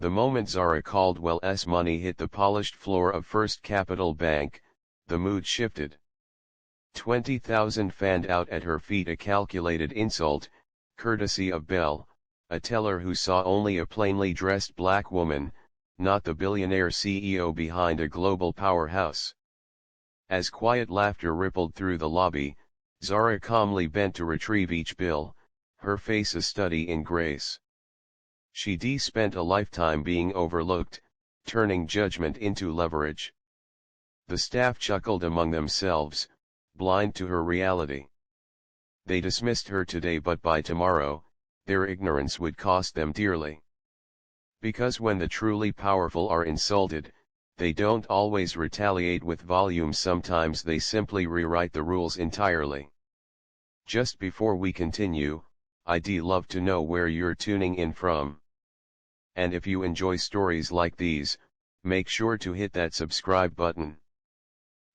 The moment Zara Caldwell's money hit the polished floor of First Capital Bank, the mood shifted. 20,000 fanned out at her feet, a calculated insult, courtesy of Belle, a teller who saw only a plainly dressed black woman, not the billionaire CEO behind a global powerhouse. As quiet laughter rippled through the lobby, Zara calmly bent to retrieve each bill, her face a study in grace. She'd spent a lifetime being overlooked, turning judgment into leverage. The staff chuckled among themselves, blind to her reality. They dismissed her today, but by tomorrow, their ignorance would cost them dearly. Because when the truly powerful are insulted, they don't always retaliate with volume. Sometimes they simply rewrite the rules entirely. Just before we continue, I'd love to know where you're tuning in from. And if you enjoy stories like these, make sure to hit that subscribe button.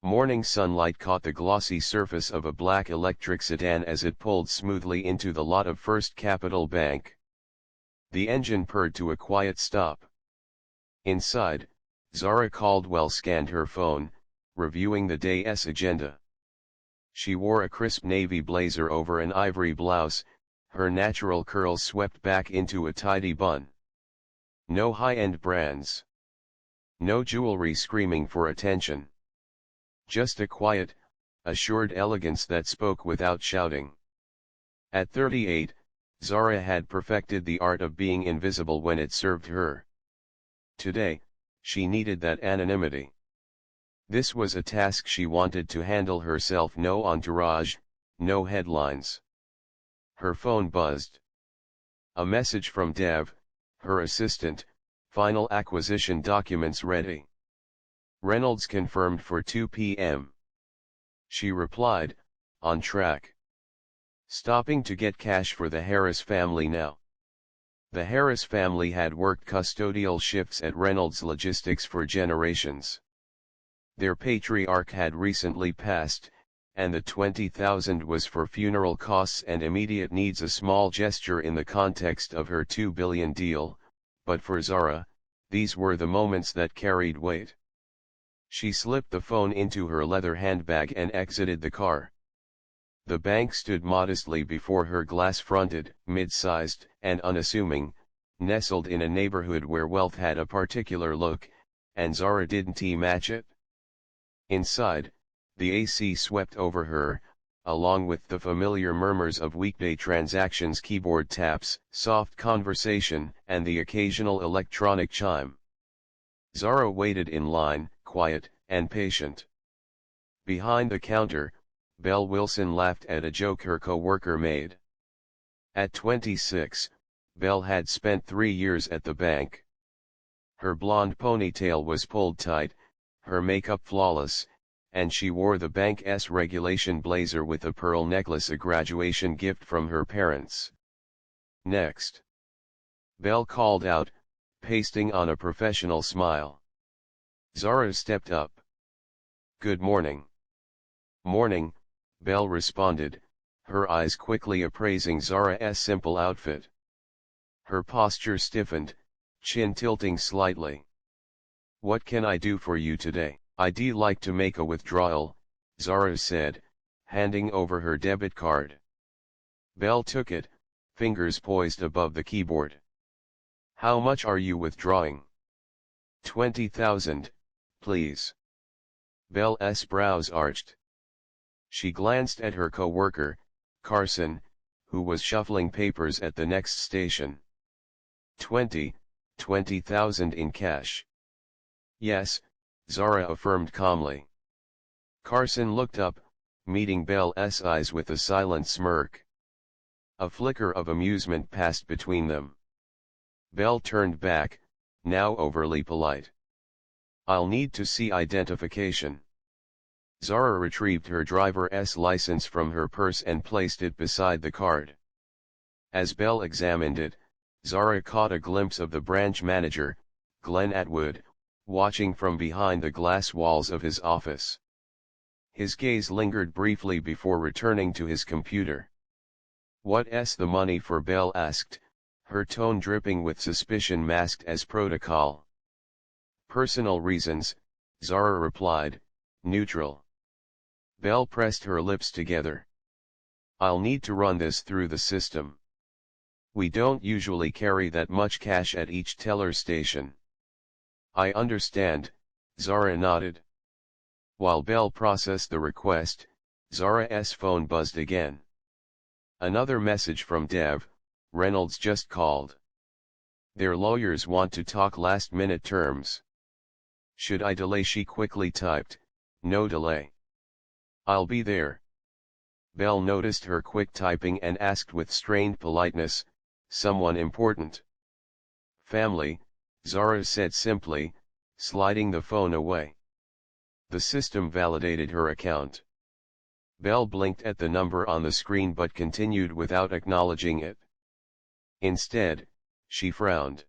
Morning sunlight caught the glossy surface of a black electric sedan as it pulled smoothly into the lot of First Capital Bank. The engine purred to a quiet stop. Inside, Zara Caldwell scanned her phone, reviewing the day's agenda. She wore a crisp navy blazer over an ivory blouse, her natural curls swept back into a tidy bun. No high-end brands. No jewelry screaming for attention. Just a quiet, assured elegance that spoke without shouting. At 38, Zara had perfected the art of being invisible when it served her. Today, she needed that anonymity. This was a task she wanted to handle herself. No entourage, no headlines. Her phone buzzed. A message from Dev, her assistant, final acquisition documents ready. Reynolds confirmed for 2 p.m. She replied, on track. Stopping to get cash for the Harris family now. The Harris family had worked custodial shifts at Reynolds Logistics for generations. Their patriarch had recently passed, and the 20,000 was for funeral costs and immediate needs, a small gesture in the context of her $2 billion deal, but for Zara, these were the moments that carried weight. She slipped the phone into her leather handbag and exited the car. The bank stood modestly before her, glass-fronted, mid-sized, and unassuming, nestled in a neighborhood where wealth had a particular look, and Zara didn't match it. Inside, the AC swept over her, along with the familiar murmurs of weekday transactions, keyboard taps, soft conversation, and the occasional electronic chime. Zara waited in line, quiet and patient. Behind the counter, Belle Wilson laughed at a joke her co-worker made. At 26, Belle had spent 3 years at the bank. Her blonde ponytail was pulled tight, her makeup flawless, and she wore the bank's regulation blazer with a pearl necklace, a graduation gift from her parents. Next. Belle called out, pasting on a professional smile. Zara stepped up. Good morning. Morning, Belle responded, her eyes quickly appraising Zara's simple outfit. Her posture stiffened, chin tilting slightly. What can I do for you today? I'd like to make a withdrawal, Zara said, handing over her debit card. Belle took it, fingers poised above the keyboard. How much are you withdrawing? 20,000, please. Belle's brows arched. She glanced at her co-worker, Carson, who was shuffling papers at the next station. 20,000 in cash. Yes, Zara affirmed calmly. Carson looked up, meeting Belle's eyes with a silent smirk. A flicker of amusement passed between them. Belle turned back, now overly polite. I'll need to see identification. Zara retrieved her driver's license from her purse and placed it beside the card. As Belle examined it, Zara caught a glimpse of the branch manager, Glenn Atwood, watching from behind the glass walls of his office. His gaze lingered briefly before returning to his computer. What's the money for? Belle asked, her tone dripping with suspicion masked as protocol. "Personal reasons," Zara replied, neutral. Belle pressed her lips together. "I'll need to run this through the system. We don't usually carry that much cash at each teller station." "I understand," Zara nodded. While Belle processed the request, Zara's phone buzzed again. Another message from Dev: "Reynolds just called. Their lawyers want to talk last-minute terms. Should I delay?" She quickly typed, "No delay. I'll be there." Belle noticed her quick typing and asked with strained politeness, "Someone important?" "Family," Zara said simply, sliding the phone away. The system validated her account. Belle blinked at the number on the screen but continued without acknowledging it. Instead, she frowned.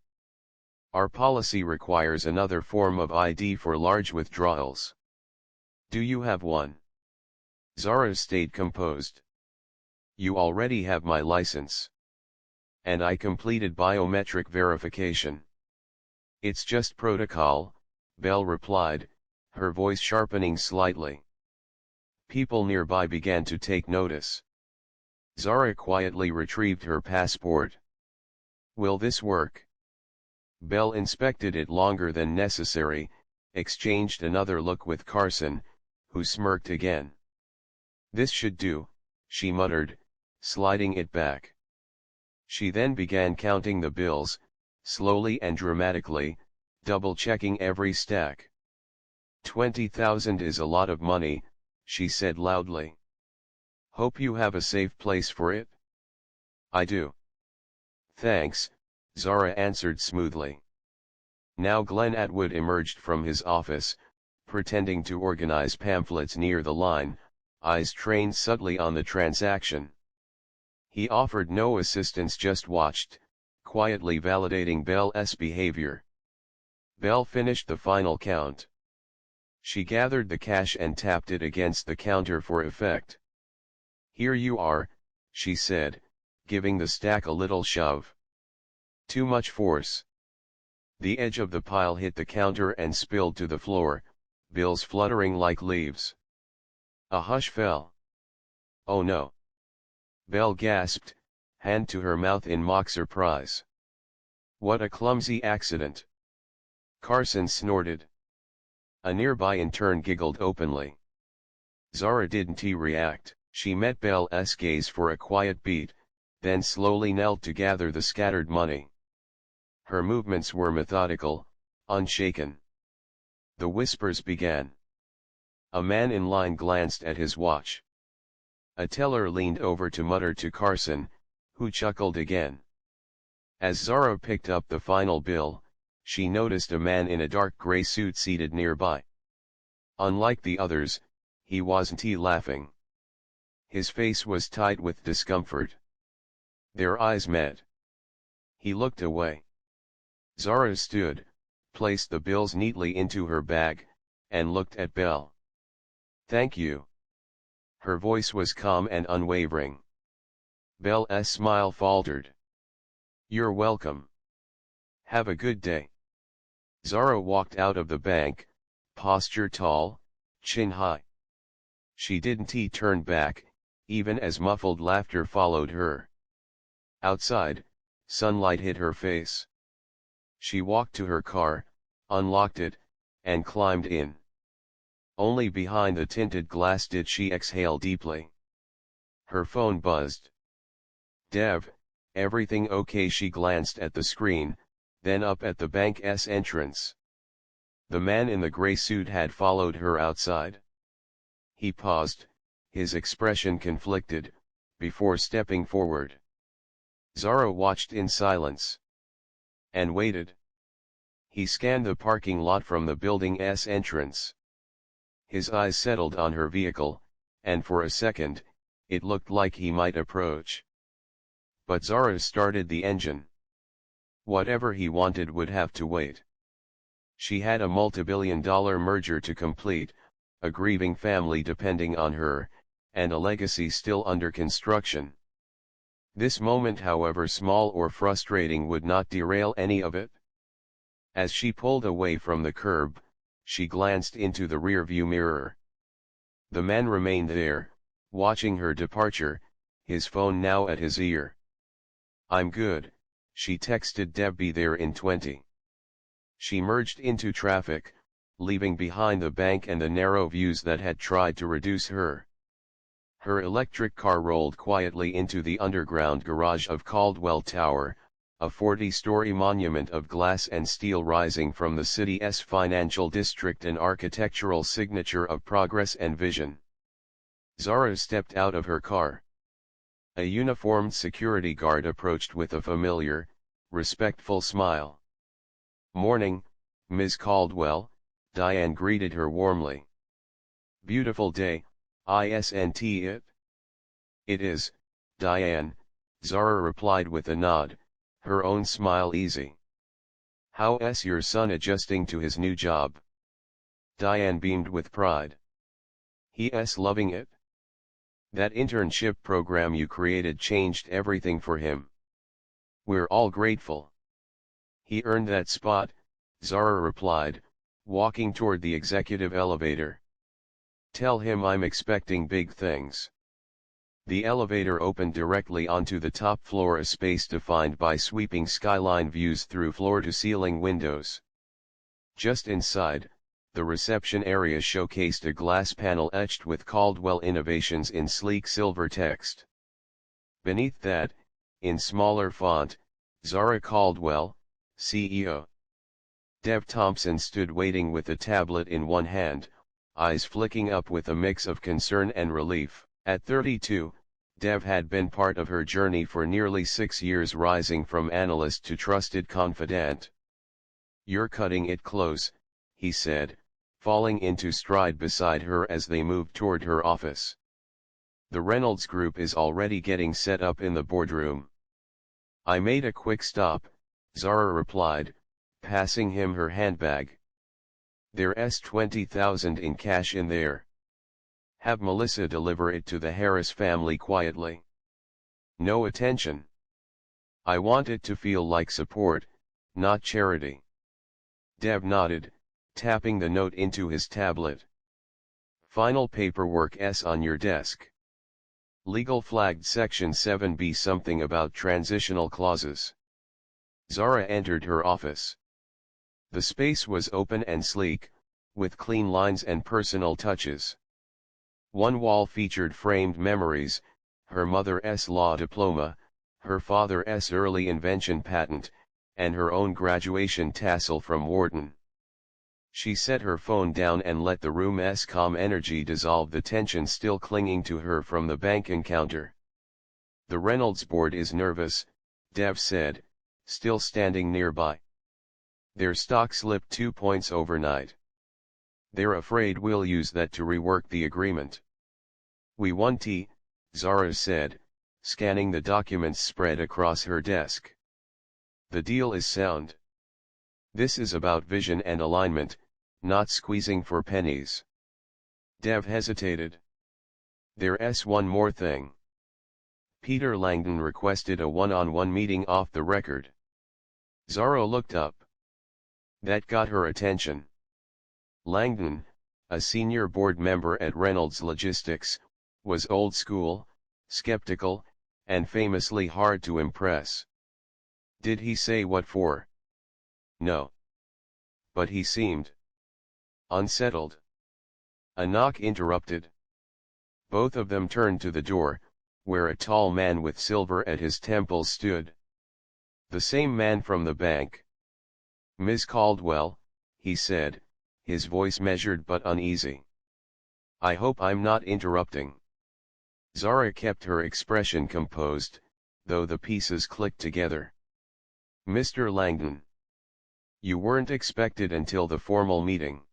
"Our policy requires another form of ID for large withdrawals. Do you have one?" Zara stayed composed. "You already have my license. And I completed biometric verification." "It's just protocol," Belle replied, her voice sharpening slightly. People nearby began to take notice. Zara quietly retrieved her passport. "Will this work?" Belle inspected it longer than necessary, exchanged another look with Carson, who smirked again. "This should do," she muttered, sliding it back. She then began counting the bills, slowly and dramatically, double-checking every stack. "20,000 is a lot of money," she said loudly. "Hope you have a safe place for it." "I do." "Thanks," Zara answered smoothly. Now Glenn Atwood emerged from his office, pretending to organize pamphlets near the line, eyes trained subtly on the transaction. He offered no assistance, just watched, quietly validating Belle's behavior. Belle finished the final count. She gathered the cash and tapped it against the counter for effect. "Here you are," she said, giving the stack a little shove. "Too much force." The edge of the pile hit the counter and spilled to the floor, bills fluttering like leaves. A hush fell. "Oh no!" Belle gasped, hand to her mouth in mock surprise. "What a clumsy accident!" Carson snorted. A nearby intern giggled openly. Zara didn't react. She met Belle's gaze for a quiet beat, then slowly knelt to gather the scattered money. Her movements were methodical, unshaken. The whispers began. A man in line glanced at his watch. A teller leaned over to mutter to Carson, who chuckled again. As Zara picked up the final bill, she noticed a man in a dark gray suit seated nearby. Unlike the others, he wasn't laughing. His face was tight with discomfort. Their eyes met. He looked away. Zara stood, placed the bills neatly into her bag, and looked at Belle. "Thank you." Her voice was calm and unwavering. Belle's smile faltered. "You're welcome. Have a good day." Zara walked out of the bank, posture tall, chin high. She didn't turn back, even as muffled laughter followed her. Outside, sunlight hit her face. She walked to her car, unlocked it, and climbed in. Only behind the tinted glass did she exhale deeply. Her phone buzzed. "Dev, everything okay?" She glanced at the screen, then up at the bank's entrance. The man in the gray suit had followed her outside. He paused, his expression conflicted, before stepping forward. Zara watched in silence. And waited. He scanned the parking lot from the building's entrance. His eyes settled on her vehicle, and for a second, it looked like he might approach. But Zara started the engine. Whatever he wanted would have to wait. She had a multibillion-dollar merger to complete, a grieving family depending on her, and a legacy still under construction. This moment, however small or frustrating, would not derail any of it. As she pulled away from the curb, she glanced into the rearview mirror. The man remained there, watching her departure, his phone now at his ear. "I'm good," she texted Deb. "Be there in 20. She merged into traffic, leaving behind the bank and the narrow views that had tried to reduce her. Her electric car rolled quietly into the underground garage of Caldwell Tower, a 40-story monument of glass and steel rising from the city's financial district, an architectural signature of progress and vision. Zara stepped out of her car. A uniformed security guard approached with a familiar, respectful smile. "Morning, Ms. Caldwell," Diane greeted her warmly. "Beautiful day, isn't it?" "It is, Diane," Zara replied with a nod, her own smile easy. "How's your son adjusting to his new job?" Diane beamed with pride. "He's loving it. That internship program you created changed everything for him. We're all grateful." "He earned that spot," Zara replied, walking toward the executive elevator. "Tell him I'm expecting big things." The elevator opened directly onto the top floor, a space defined by sweeping skyline views through floor-to-ceiling windows. Just inside, the reception area showcased a glass panel etched with Caldwell Innovations in sleek silver text. Beneath that, in smaller font, "Zara Caldwell, CEO." Dev Thompson stood waiting with a tablet in one hand, eyes flicking up with a mix of concern and relief. At 32, Dev had been part of her journey for nearly 6 years, rising from analyst to trusted confidant. "You're cutting it close," he said, falling into stride beside her as they moved toward her office. "The Reynolds Group is already getting set up in the boardroom." "I made a quick stop," Zara replied, passing him her handbag. "There's 20,000 in cash in there. Have Melissa deliver it to the Harris family quietly. No attention. I want it to feel like support, not charity." Dev nodded, tapping the note into his tablet. "Final paperwork's on your desk. Legal flagged Section 7B, something about transitional clauses." Zara entered her office. The space was open and sleek, with clean lines and personal touches. One wall featured framed memories, her mother's law diploma, her father's early invention patent, and her own graduation tassel from Wharton. She set her phone down and let the room's calm energy dissolve the tension still clinging to her from the bank encounter. "The Reynolds board is nervous," Dev said, still standing nearby. "Their stock slipped 2 points overnight. They're afraid we'll use that to rework the agreement." "We won, Zara said, scanning the documents spread across her desk. "The deal is sound. This is about vision and alignment, not squeezing for pennies." Dev hesitated. "There's one more thing. Peter Langdon requested a one-on-one meeting off the record." Zara looked up. That got her attention. Langdon, a senior board member at Reynolds Logistics, was old school, skeptical, and famously hard to impress. "Did he say what for?" "No. But he seemed unsettled." A knock interrupted. Both of them turned to the door, where a tall man with silver at his temples stood. The same man from the bank. "Miss Caldwell," he said, his voice measured but uneasy. "I hope I'm not interrupting." Zara kept her expression composed, though the pieces clicked together. "Mr. Langdon. You weren't expected until the formal meeting."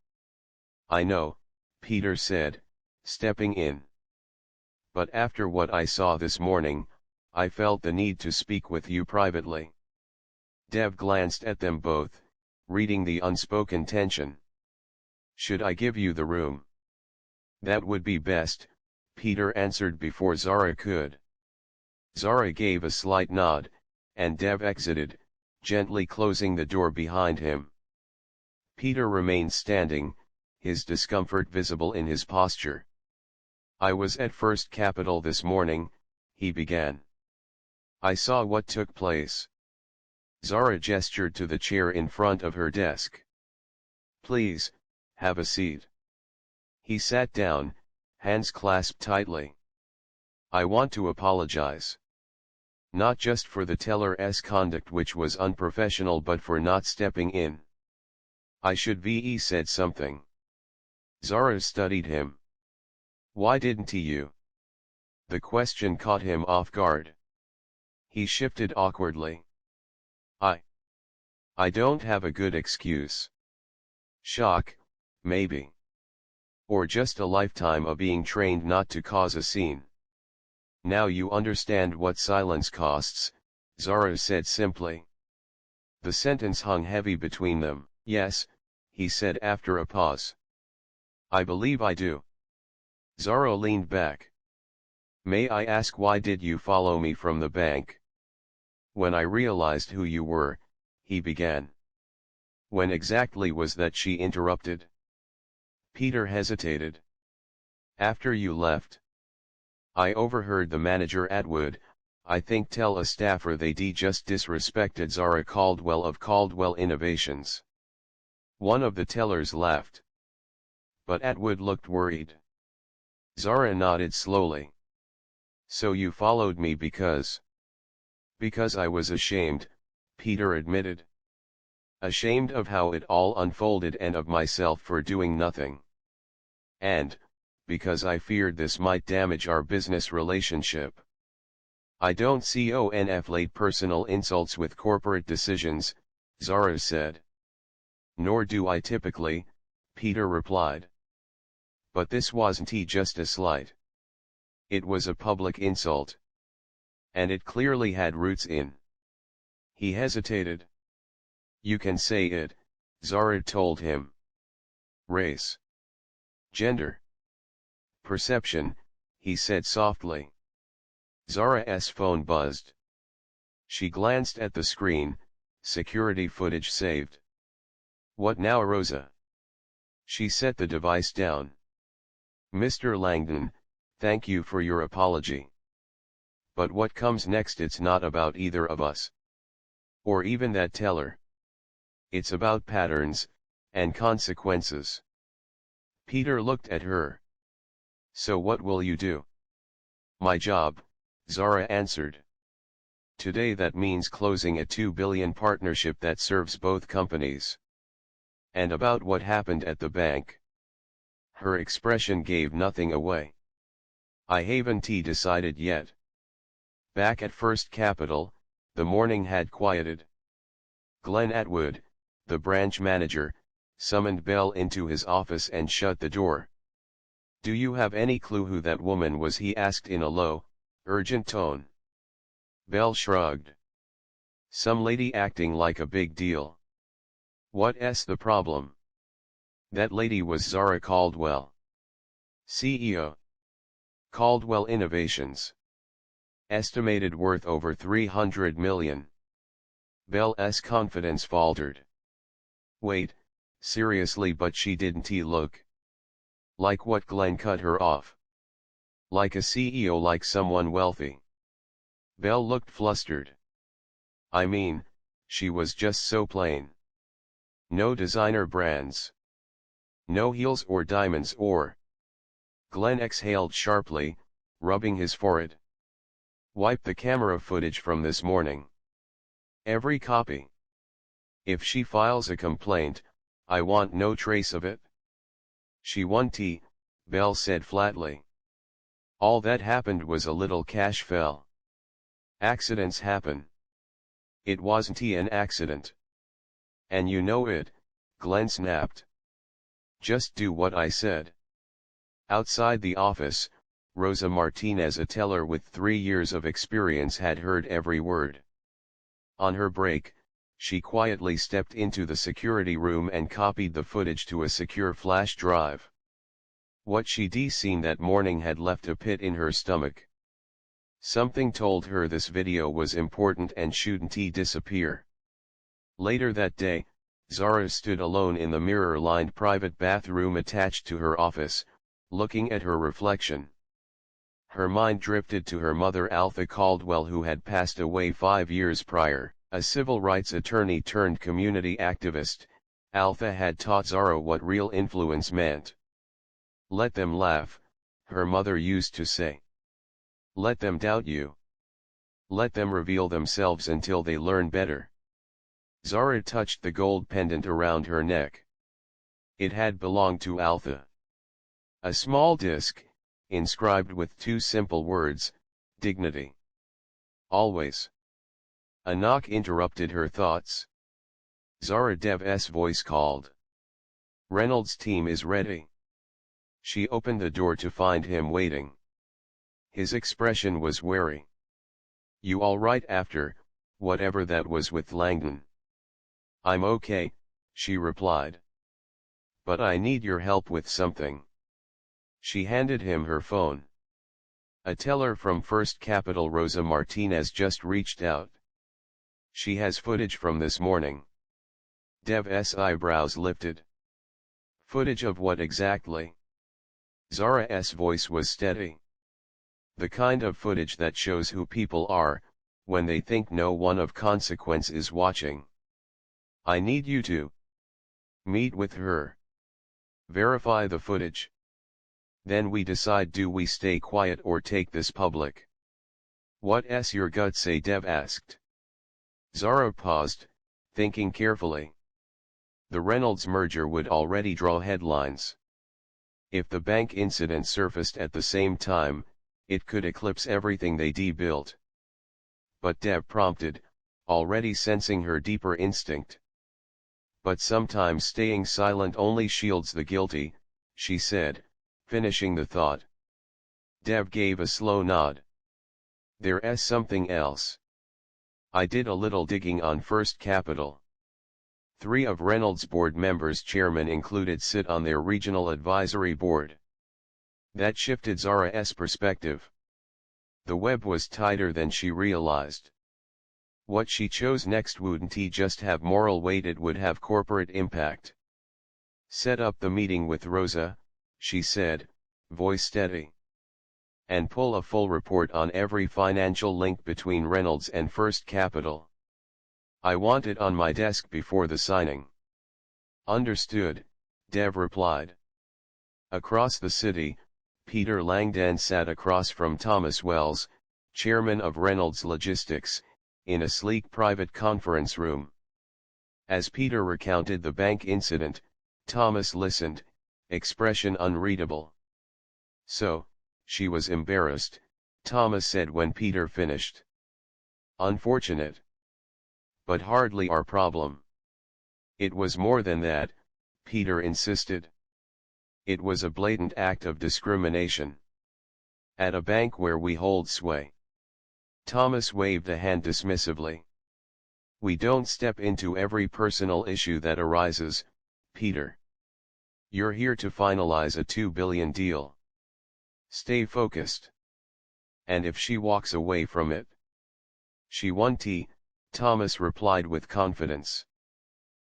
"I know," Peter said, stepping in. "But after what I saw this morning, I felt the need to speak with you privately." Dev glanced at them both, reading the unspoken tension. "Should I give you the room?" "That would be best," Peter answered before Zara could. Zara gave a slight nod, and Dev exited, gently closing the door behind him. Peter remained standing, his discomfort visible in his posture. "I was at First Capital this morning," he began. "I saw what took place." Zara gestured to the chair in front of her desk. "Please, have a seat." He sat down, hands clasped tightly. "I want to apologize. Not just for the teller's conduct, which was unprofessional, but for not stepping in. I should ve said something." Zara studied him. "Why didn't you?" The question caught him off guard. He shifted awkwardly. I don't have a good excuse." "Shock, maybe. Or just a lifetime of being trained not to cause a scene." "Now you understand what silence costs," Zara said simply. The sentence hung heavy between them. "Yes," he said after a pause. "I believe I do." Zara leaned back. "May I ask, why did you follow me from the bank?" "When I realized who you were," he began. "When exactly was that?" she interrupted. Peter hesitated. "After you left. I overheard the manager at Wood, I think, tell a staffer they just disrespected Zara Caldwell of Caldwell Innovations." One of the tellers laughed. But Atwood looked worried. Zara nodded slowly. "So you followed me because—" "Because I was ashamed," Peter admitted. "Ashamed of how it all unfolded and of myself for doing nothing. And, because I feared this might damage our business relationship." "I don't conflate personal insults with corporate decisions," Zara said. "Nor do I typically," Peter replied. "But this wasn't just a slight. It was a public insult. And it clearly had roots in—" He hesitated. "You can say it," Zara told him. "Race. Gender. Perception," he said softly. Zara's phone buzzed. She glanced at the screen, security footage saved. "What now, Rosa?" She set the device down. "Mr. Langdon, thank you for your apology. But what comes next? It's not about either of us. Or even that teller. It's about patterns, and consequences." Peter looked at her. "So what will you do?" "My job," Zara answered. "Today that means closing a $2 billion partnership that serves both companies." "And about what happened at the bank?" Her expression gave nothing away. "I haven't decided yet." Back at First Capital, the morning had quieted. Glenn Atwood, the branch manager, summoned Bell into his office and shut the door. "Do you have any clue who that woman was?" he asked in a low, urgent tone. Bell shrugged. "Some lady acting like a big deal." "What's the problem?" "That lady was Zara Caldwell. CEO. Caldwell Innovations. Estimated worth over $300 million. Bell's confidence faltered. "Wait, seriously, but she didn't look like what?" Glenn cut her off. "Like a CEO, like someone wealthy." Bell looked flustered. "I mean, she was just so plain. No designer brands. No heels or diamonds or—" Glenn exhaled sharply, rubbing his forehead. "Wipe the camera footage from this morning. Every copy. If she files a complaint, I want no trace of it." "She won't," Bell said flatly. "All that happened was a little cash fell. Accidents happen. It wasn't an accident. And you know it," Glenn snapped. "Just do what I said." Outside the office, Rosa Martinez, a teller with 3 years of experience, had heard every word. On her break, she quietly stepped into the security room and copied the footage to a secure flash drive. What she'd seen that morning had left a pit in her stomach. Something told her this video was important and shouldn't disappear. Later that day, Zara stood alone in the mirror-lined private bathroom attached to her office, looking at her reflection. Her mind drifted to her mother Alpha Caldwell, who had passed away 5 years prior. A civil rights attorney turned community activist, Alpha had taught Zara what real influence meant. "Let them laugh," her mother used to say. "Let them doubt you. Let them reveal themselves until they learn better." Zara touched the gold pendant around her neck. It had belonged to Alpha. A small disc, inscribed with 2 simple words, dignity. Always. A knock interrupted her thoughts. Zara Dev's voice called. "Reynolds' team is ready." She opened the door to find him waiting. His expression was wary. "You all right after, whatever that was with Langdon?" "I'm okay," she replied. "But I need your help with something." She handed him her phone. "A teller from First Capital, Rosa Martinez, just reached out. She has footage from this morning." Dev's eyebrows lifted. "Footage of what exactly?" Zara's voice was steady. "The kind of footage that shows who people are, when they think no one of consequence is watching. I need you to meet with her. Verify the footage. Then we decide, do we stay quiet or take this public?" "What's your gut say?" Dev asked. Zara paused, thinking carefully. The Reynolds merger would already draw headlines. If the bank incident surfaced at the same time, it could eclipse everything they built. But Dev prompted, already sensing her deeper instinct. "But sometimes staying silent only shields the guilty," she said, finishing the thought. Dev gave a slow nod. "There's something else. I did a little digging on First Capital. 3 of Reynolds' board members, chairman included, sit on their regional advisory board." That shifted Zara's perspective. The web was tighter than she realized. What she chose next wouldn't just have moral weight, it would have corporate impact. "Set up the meeting with Rosa," she said, voice steady. "And pull a full report on every financial link between Reynolds and First Capital. I want it on my desk before the signing." "Understood," Dev replied. Across the city, Peter Langdon sat across from Thomas Wells, chairman of Reynolds Logistics, in a sleek private conference room. As Peter recounted the bank incident, Thomas listened, expression unreadable. "So, she was embarrassed," Thomas said when Peter finished. "Unfortunate. But hardly our problem." "It was more than that," Peter insisted. "It was a blatant act of discrimination. At a bank where we hold sway." Thomas waved a hand dismissively. "We don't step into every personal issue that arises, Peter. You're here to finalize a $2 billion deal. Stay focused. And if she walks away from it, she won't," Thomas replied with confidence.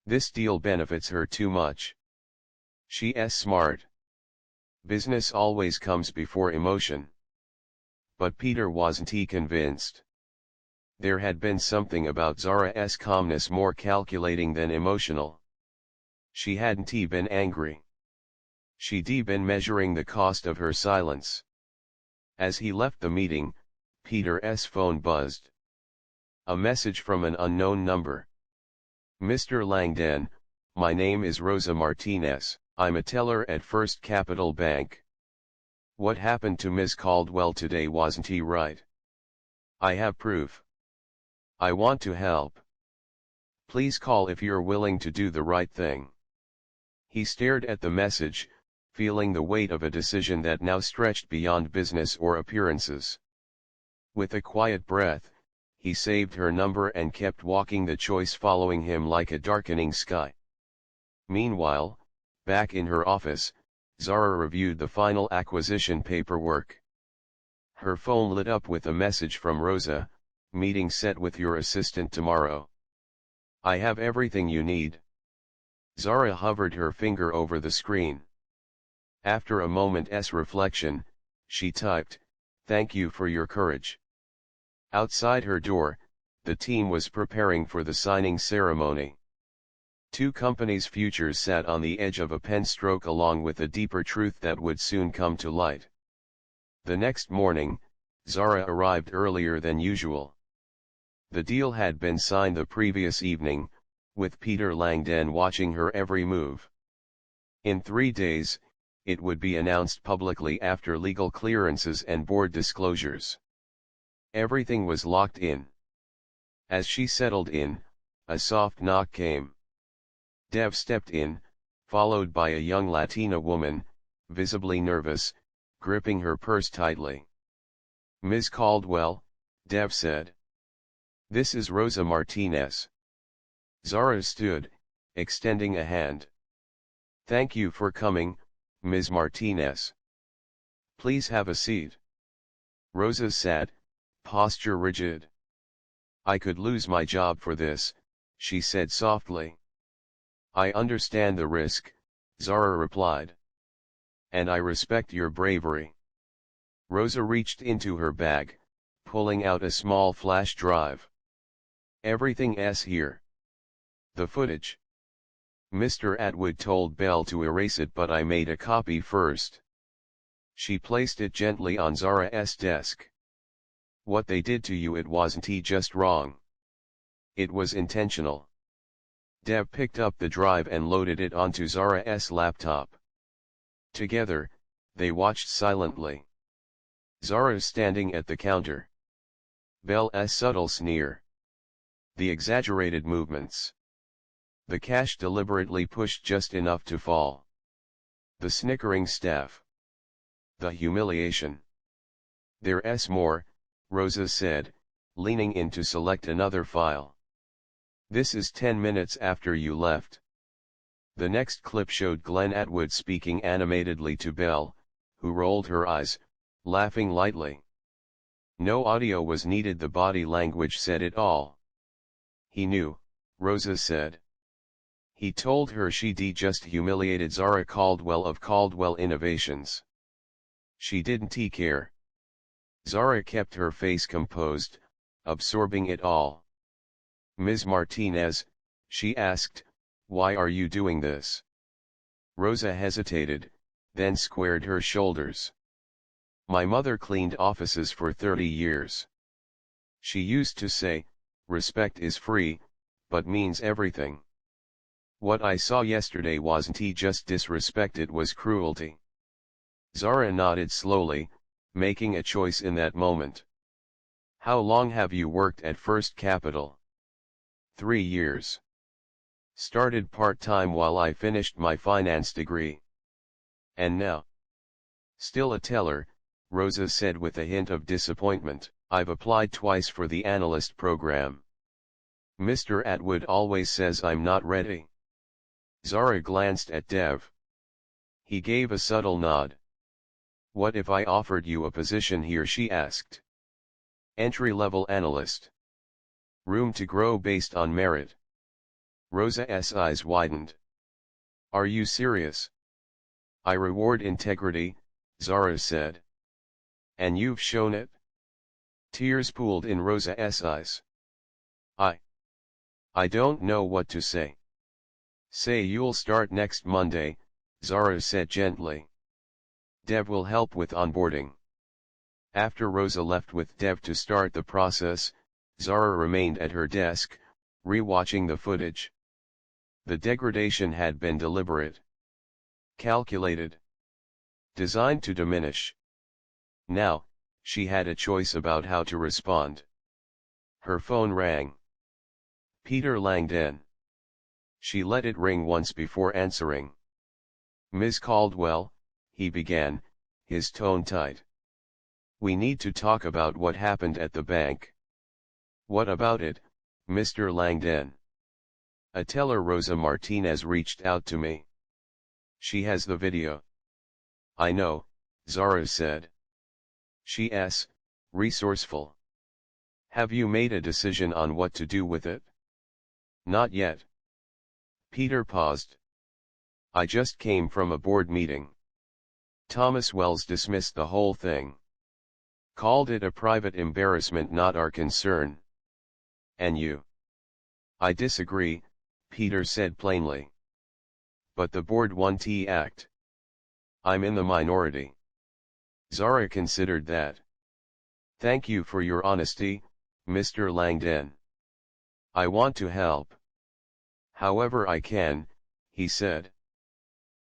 "This deal benefits her too much. She's smart. Business always comes before emotion." But Peter wasn't convinced. There had been something about Zara's calmness more calculating than emotional. She hadn't been angry. She'd been measuring the cost of her silence. As he left the meeting, Peter's phone buzzed. A message from an unknown number. "Mr. Langdon, my name is Rosa Martinez. I'm a teller at First Capital Bank. What happened to Ms. Caldwell today wasn't right. I have proof. I want to help. Please call if you're willing to do the right thing." He stared at the message, feeling the weight of a decision that now stretched beyond business or appearances. With a quiet breath, he saved her number and kept walking, the choice following him like a darkening sky. Meanwhile, back in her office, Zara reviewed the final acquisition paperwork. Her phone lit up with a message from Rosa, "Meeting set with your assistant tomorrow. I have everything you need." Zara hovered her finger over the screen. After a moment's reflection, she typed, "Thank you for your courage." Outside her door, the team was preparing for the signing ceremony. Two companies' futures sat on the edge of a pen stroke, along with a deeper truth that would soon come to light. The next morning, Zara arrived earlier than usual. The deal had been signed the previous evening, with Peter Langdon watching her every move. In 3 days, it would be announced publicly after legal clearances and board disclosures. Everything was locked in. As she settled in, a soft knock came. Dev stepped in, followed by a young Latina woman, visibly nervous, gripping her purse tightly. "Ms. Caldwell," Dev said. "This is Rosa Martinez." Zara stood, extending a hand. "Thank you for coming, Ms. Martinez. Please have a seat." Rosa sat, posture rigid. "I could lose my job for this," she said softly. "I understand the risk," Zara replied. "And I respect your bravery." Rosa reached into her bag, pulling out a small flash drive. "Everything's here. The footage. Mr. Atwood told Belle to erase it, but I made a copy first." She placed it gently on Zara's desk. "What they did to you, it wasn't just wrong. It was intentional." Dev picked up the drive and loaded it onto Zara's laptop. Together, they watched silently. Zara standing at the counter. Belle's subtle sneer. The exaggerated movements. The cash deliberately pushed just enough to fall. The snickering staff. The humiliation. "There's more," Rosa said, leaning in to select another file. "This is 10 minutes after you left." The next clip showed Glenn Atwood speaking animatedly to Belle, who rolled her eyes, laughing lightly. No audio was needed, the body language said it all. "He knew," Rosa said. "He told her she'd just humiliated Zara Caldwell of Caldwell Innovations. She didn't care." Zara kept her face composed, absorbing it all. "Ms. Martinez," she asked, "why are you doing this?" Rosa hesitated, then squared her shoulders. "My mother cleaned offices for 30 years. She used to say, 'Respect is free,' but means everything. What I saw yesterday wasn't just disrespect, it was cruelty." Zara nodded slowly, making a choice in that moment. "How long have you worked at First Capital?" 3 years. Started part-time while I finished my finance degree. And now?" "Still a teller," Rosa said with a hint of disappointment. "I've applied twice for the analyst program. Mr. Atwood always says I'm not ready." Zara glanced at Dev. He gave a subtle nod. "What if I offered you a position here?" she asked. "Entry-level analyst. Room to grow based on merit." Rosa's eyes widened. "Are you serious?" "I reward integrity," Zara said. "And you've shown it." Tears pooled in Rosa's eyes. I don't know what to say." "Say you'll start next Monday," Zara said gently. "Dev will help with onboarding." After Rosa left with Dev to start the process, Zara remained at her desk, re-watching the footage. The degradation had been deliberate. Calculated. Designed to diminish. Now, she had a choice about how to respond. Her phone rang. Peter Langdon. She let it ring once before answering. "Ms. Caldwell," he began, his tone tight. "We need to talk about what happened at the bank." "What about it, Mr. Langdon?" "A teller, Rosa Martinez, reached out to me. She has the video." "I know," Zara said. She's resourceful. Have you made a decision on what to do with it? Not yet. Peter paused. I just came from a board meeting. Thomas Wells dismissed the whole thing. Called it a private embarrassment, not our concern. And you? I disagree, Peter said plainly. But the board won't act. I'm in the minority. Zara considered that. Thank you for your honesty, Mr. Langdon. I want to help. However I can, he said.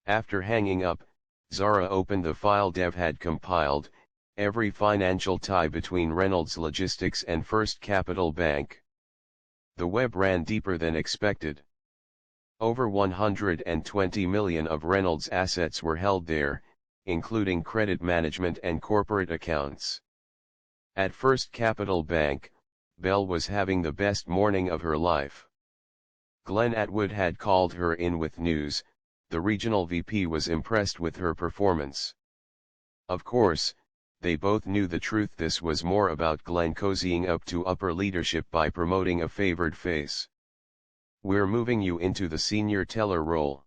After hanging up, Zara opened the file Dev had compiled, every financial tie between Reynolds Logistics and First Capital Bank. The web ran deeper than expected. Over 120 million of Reynolds' assets were held there, including credit management and corporate accounts. At First Capital Bank, Belle was having the best morning of her life. Glenn Atwood had called her in with news. The regional VP was impressed with her performance. Of course, they both knew the truth. This was more about Glenn cozying up to upper leadership by promoting a favored face. We're moving you into the senior teller role.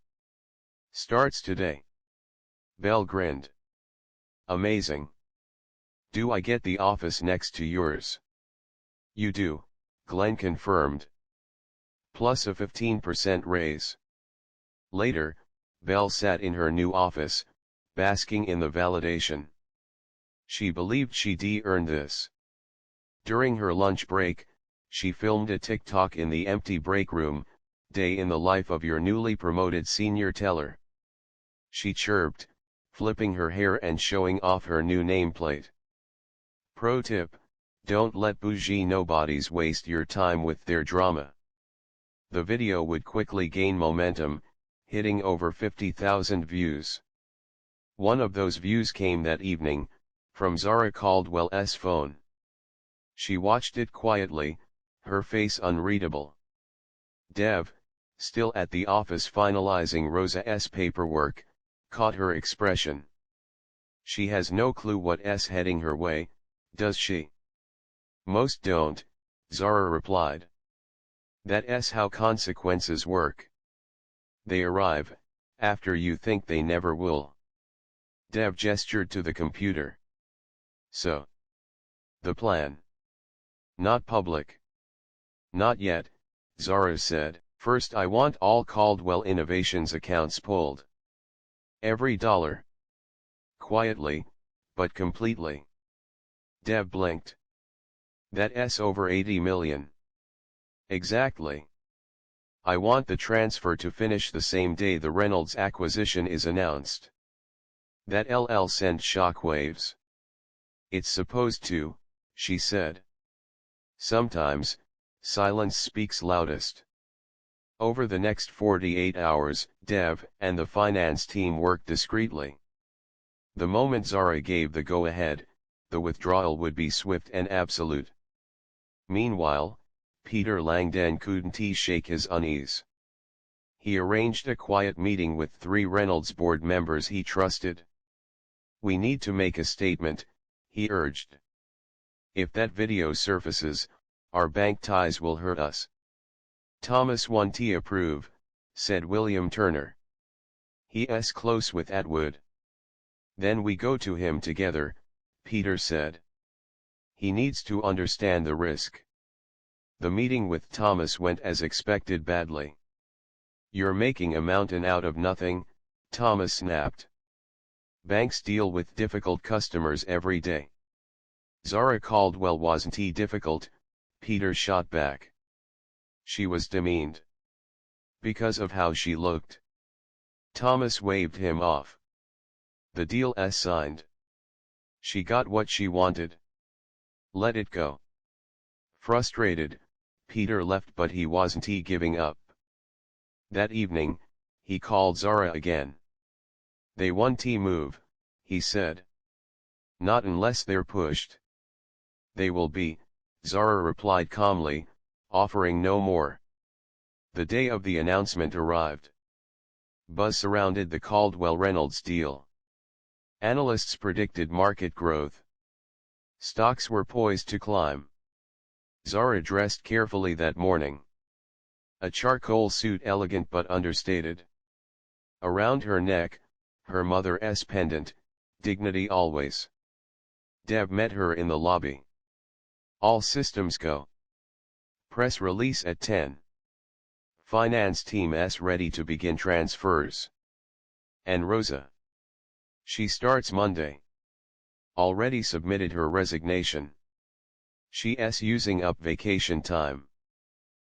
Starts today. Belle grinned. Amazing. Do I get the office next to yours? You do, Glenn confirmed. Plus a 15% raise. Later, Belle sat in her new office, basking in the validation. She believed she'd earned this. During her lunch break, she filmed a TikTok in the empty break room, day in the life of your newly promoted senior teller. She chirped, flipping her hair and showing off her new nameplate. Pro tip, don't let bougie nobodies waste your time with their drama. The video would quickly gain momentum, hitting over 50,000 views. One of those views came that evening, from Zara Caldwell's phone. She watched it quietly, her face unreadable. Dev, still at the office finalizing Rosa's paperwork, caught her expression. She has no clue what's heading her way, does she? Most don't, Zara replied. That's how consequences work. They arrive, after you think they never will. Dev gestured to the computer. So. The plan. Not public. Not yet, Zara said. First I want all Caldwell Innovations accounts pulled. Every dollar. Quietly, but completely. Dev blinked. That's over 80 million. Exactly. I want the transfer to finish the same day the Reynolds acquisition is announced. That'll send shockwaves. It's supposed to, she said. Sometimes, silence speaks loudest. Over the next 48 hours, Dev and the finance team worked discreetly. The moment Zara gave the go-ahead, the withdrawal would be swift and absolute. Meanwhile, Peter Langdon couldn't shake his unease. He arranged a quiet meeting with 3 Reynolds board members he trusted. We need to make a statement, he urged. If that video surfaces, our bank ties will hurt us. Thomas won't approve, said William Turner. He's close with Atwood. Then we go to him together, Peter said. He needs to understand the risk. The meeting with Thomas went as expected badly. You're making a mountain out of nothing, Thomas snapped. Banks deal with difficult customers every day. Zara Caldwell wasn't difficult, Peter shot back. She was demeaned. Because of how she looked. Thomas waved him off. The deal's signed. She got what she wanted. Let it go. Frustrated, Peter left, but he wasn't giving up. That evening, he called Zara again. They won't move, he said. Not unless they're pushed. They will be, Zara replied calmly, offering no more. The day of the announcement arrived. Buzz surrounded the Caldwell-Reynolds deal. Analysts predicted market growth. Stocks were poised to climb. Zara dressed carefully that morning. A charcoal suit, elegant but understated. Around her neck, her mother's pendant, dignity always. Deb met her in the lobby. All systems go. Press release at 10. Finance team's ready to begin transfers. And Rosa. She starts Monday. Already submitted her resignation. She's using up vacation time.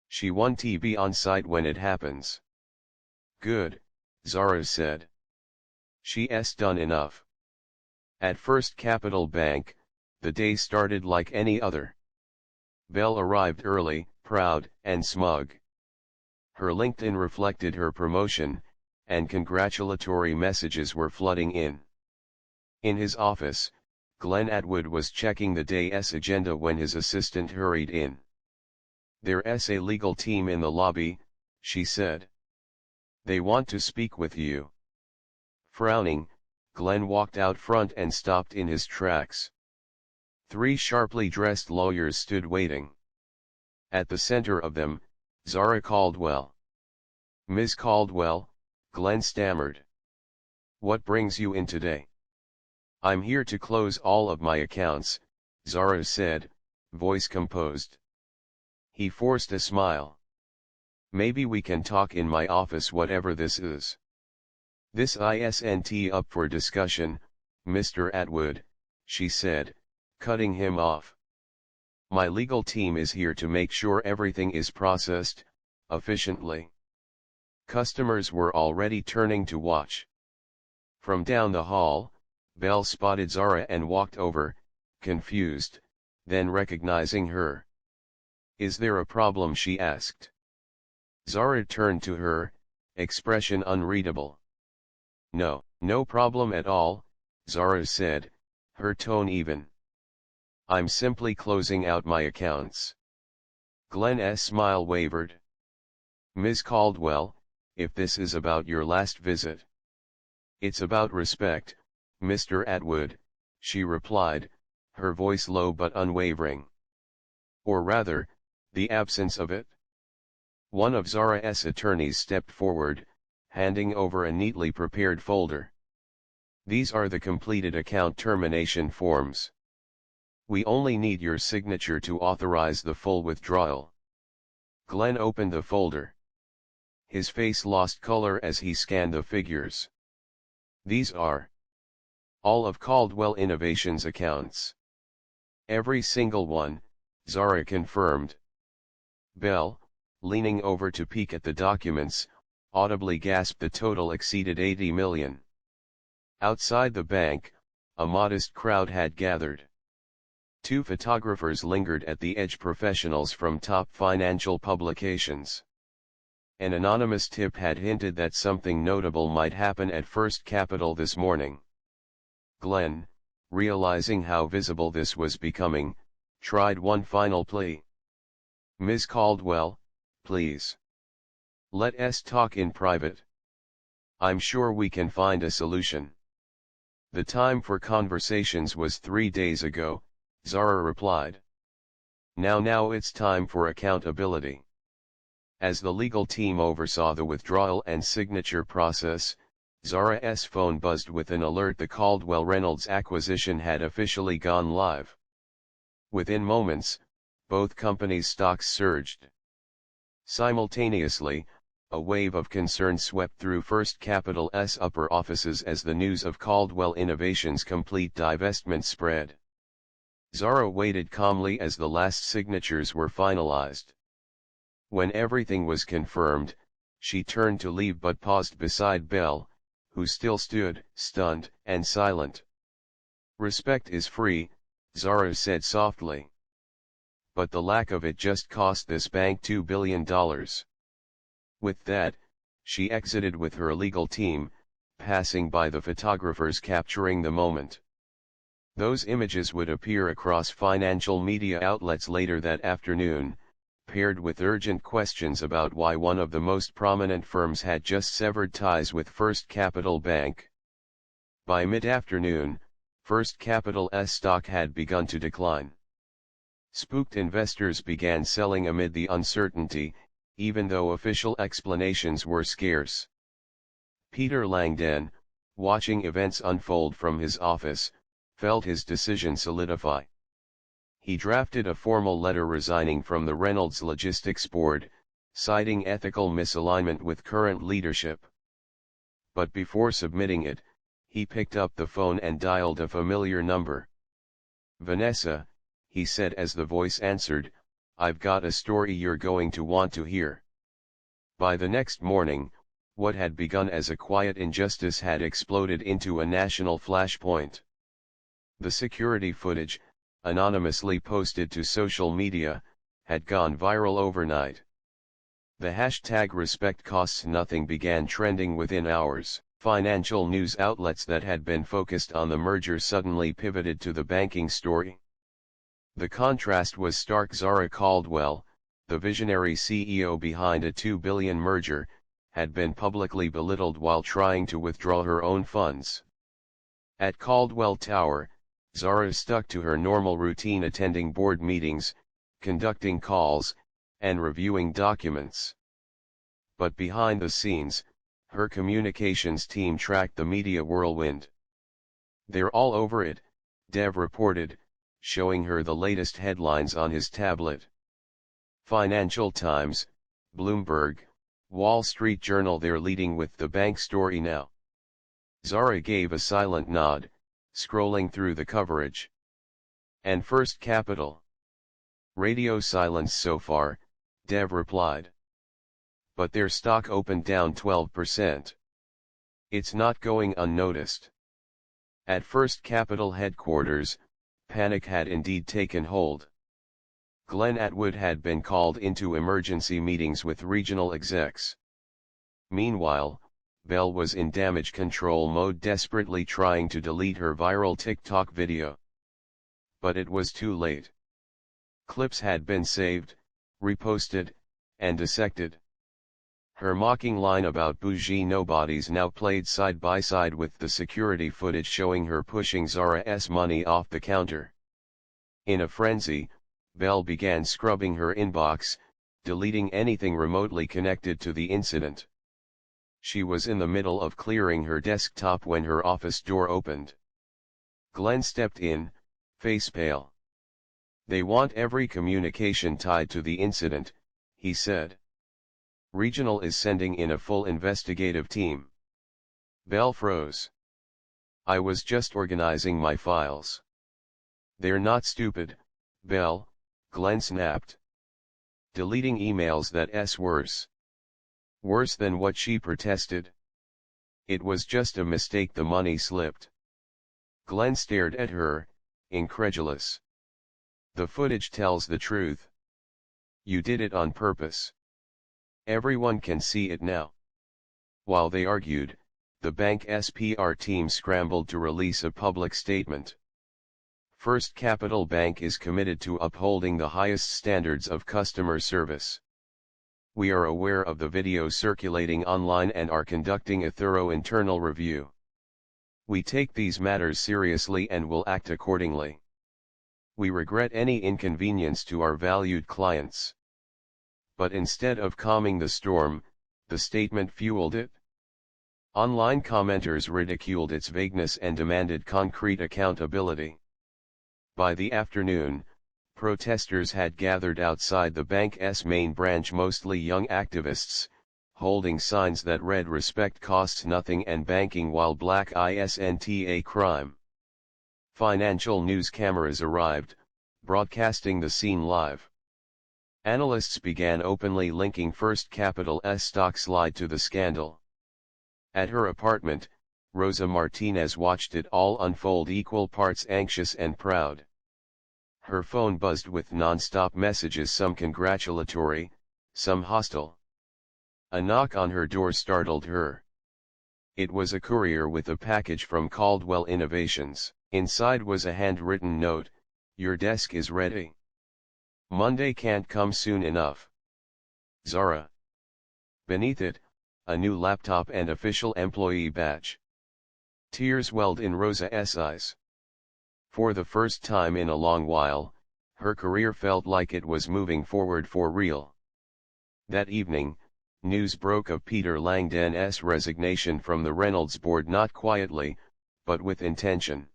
She won't be on site when it happens. Good, Zara said. She's done enough. At First Capital Bank, the day started like any other. Belle arrived early, proud and smug. Her LinkedIn reflected her promotion, and congratulatory messages were flooding in. In his office, Glenn Atwood was checking the day's agenda when his assistant hurried in. "There's a legal team in the lobby," she said. "They want to speak with you." Frowning, Glenn walked out front and stopped in his tracks. 3 sharply dressed lawyers stood waiting. At the center of them, Zara Caldwell. "Ms. Caldwell," Glenn stammered. "What brings you in today?" "I'm here to close all of my accounts," Zara said, voice composed. He forced a smile. "Maybe we can talk in my office, whatever this is." "This isn't up for discussion, Mr. Atwood," she said, cutting him off. "My legal team is here to make sure everything is processed efficiently." Customers were already turning to watch. From down the hall, Belle spotted Zara and walked over, confused, then recognizing her. "Is there a problem?" she asked. Zara turned to her, expression unreadable. No problem at all," Zara said, her tone even. "I'm simply closing out my accounts." Glenn's smile wavered. "Ms. Caldwell, if this is about your last visit." "It's about respect, Mr. Atwood," she replied, her voice low but unwavering. "Or rather, the absence of it." One of Zara's attorneys stepped forward, handing over a neatly prepared folder. "These are the completed account termination forms. We only need your signature to authorize the full withdrawal." Glenn opened the folder. His face lost color as he scanned the figures. "These are all of Caldwell Innovations accounts." "Every single one," Zara confirmed. Belle, leaning over to peek at the documents, audibly gasped the total exceeded 80 million. Outside the bank, a modest crowd had gathered. 2 photographers lingered at the edge, professionals from top financial publications. An anonymous tip had hinted that something notable might happen at First Capital this morning. Glenn, realizing how visible this was becoming, tried one final plea. "Ms. Caldwell, please. Let's talk in private. I'm sure we can find a solution." "The time for conversations was 3 days ago," Zara replied. Now it's time for accountability." As the legal team oversaw the withdrawal and signature process, Zara's phone buzzed with an alert: the Caldwell Reynolds acquisition had officially gone live. Within moments, both companies' stocks surged. Simultaneously, a wave of concern swept through First Capital's upper offices as the news of Caldwell Innovations' complete divestment spread. Zara waited calmly as the last signatures were finalized. When everything was confirmed, she turned to leave but paused beside Belle, who still stood, stunned and silent. "Respect is free," Zara said softly. "But the lack of it just cost this bank $2 billion. With that, she exited with her legal team, passing by the photographers capturing the moment. Those images would appear across financial media outlets later that afternoon, paired with urgent questions about why one of the most prominent firms had just severed ties with First Capital Bank. By mid-afternoon, First Capital's stock had begun to decline. Spooked investors began selling amid the uncertainty, even though official explanations were scarce. Peter Langdon, watching events unfold from his office, felt his decision solidify. He drafted a formal letter resigning from the Reynolds Logistics Board, citing ethical misalignment with current leadership. But before submitting it, he picked up the phone and dialed a familiar number. "Vanessa," he said as the voice answered, "I've got a story you're going to want to hear." By the next morning, what had begun as a quiet injustice had exploded into a national flashpoint. The security footage, anonymously posted to social media, had gone viral overnight. The hashtag #RespectCostsNothing began trending within hours. Financial news outlets that had been focused on the merger suddenly pivoted to the banking story. The contrast was stark. Zara Caldwell, the visionary CEO behind a $2 billion merger, had been publicly belittled while trying to withdraw her own funds. At Caldwell Tower, Zara stuck to her normal routine, attending board meetings, conducting calls, and reviewing documents. But behind the scenes, her communications team tracked the media whirlwind. "They're all over it," Dev reported, showing her the latest headlines on his tablet. Financial Times, Bloomberg, Wall Street Journal, they're leading with the bank story now. Zara gave a silent nod, scrolling through the coverage. "And First Capital?" "Radio silence so far," Dev replied. "But their stock opened down 12%. It's not going unnoticed." At First Capital headquarters, panic had indeed taken hold. Glenn Atwood had been called into emergency meetings with regional execs. Meanwhile, Belle was in damage control mode, desperately trying to delete her viral TikTok video. But it was too late. Clips had been saved, reposted, and dissected. Her mocking line about bougie nobodies now played side by side with the security footage showing her pushing Zara's money off the counter. In a frenzy, Belle began scrubbing her inbox, deleting anything remotely connected to the incident. She was in the middle of clearing her desktop when her office door opened. Glenn stepped in, face pale. "They want every communication tied to the incident," he said. "Regional is sending in a full investigative team." Belle froze. "I was just organizing my files." "They're not stupid, Belle," Glenn snapped. "Deleting emails, that's worse." Worse than what she protested. "It was just a mistake, the money slipped." Glenn stared at her, incredulous. "The footage tells the truth. You did it on purpose. Everyone can see it now." While they argued, the bank's PR team scrambled to release a public statement. First Capital Bank is committed to upholding the highest standards of customer service. We are aware of the video circulating online and are conducting a thorough internal review. We take these matters seriously and will act accordingly. We regret any inconvenience to our valued clients. But instead of calming the storm, the statement fueled it. Online commenters ridiculed its vagueness and demanded concrete accountability. By the afternoon, protesters had gathered outside the bank's main branch, mostly young activists, holding signs that read "Respect costs nothing" and "Banking while black isn't a crime." Financial news cameras arrived, broadcasting the scene live. Analysts began openly linking First Capital's stock slide to the scandal. At her apartment, Rosa Martinez watched it all unfold, equal parts anxious and proud. Her phone buzzed with non-stop messages, some congratulatory, some hostile. A knock on her door startled her. It was a courier with a package from Caldwell Innovations. Inside was a handwritten note: "Your desk is ready. Monday can't come soon enough. Zara." Beneath it, a new laptop and official employee badge. Tears welled in Rosa's eyes. For the first time in a long while, her career felt like it was moving forward for real. That evening, news broke of Peter Langdon's resignation from the Reynolds board, not quietly, but with intention.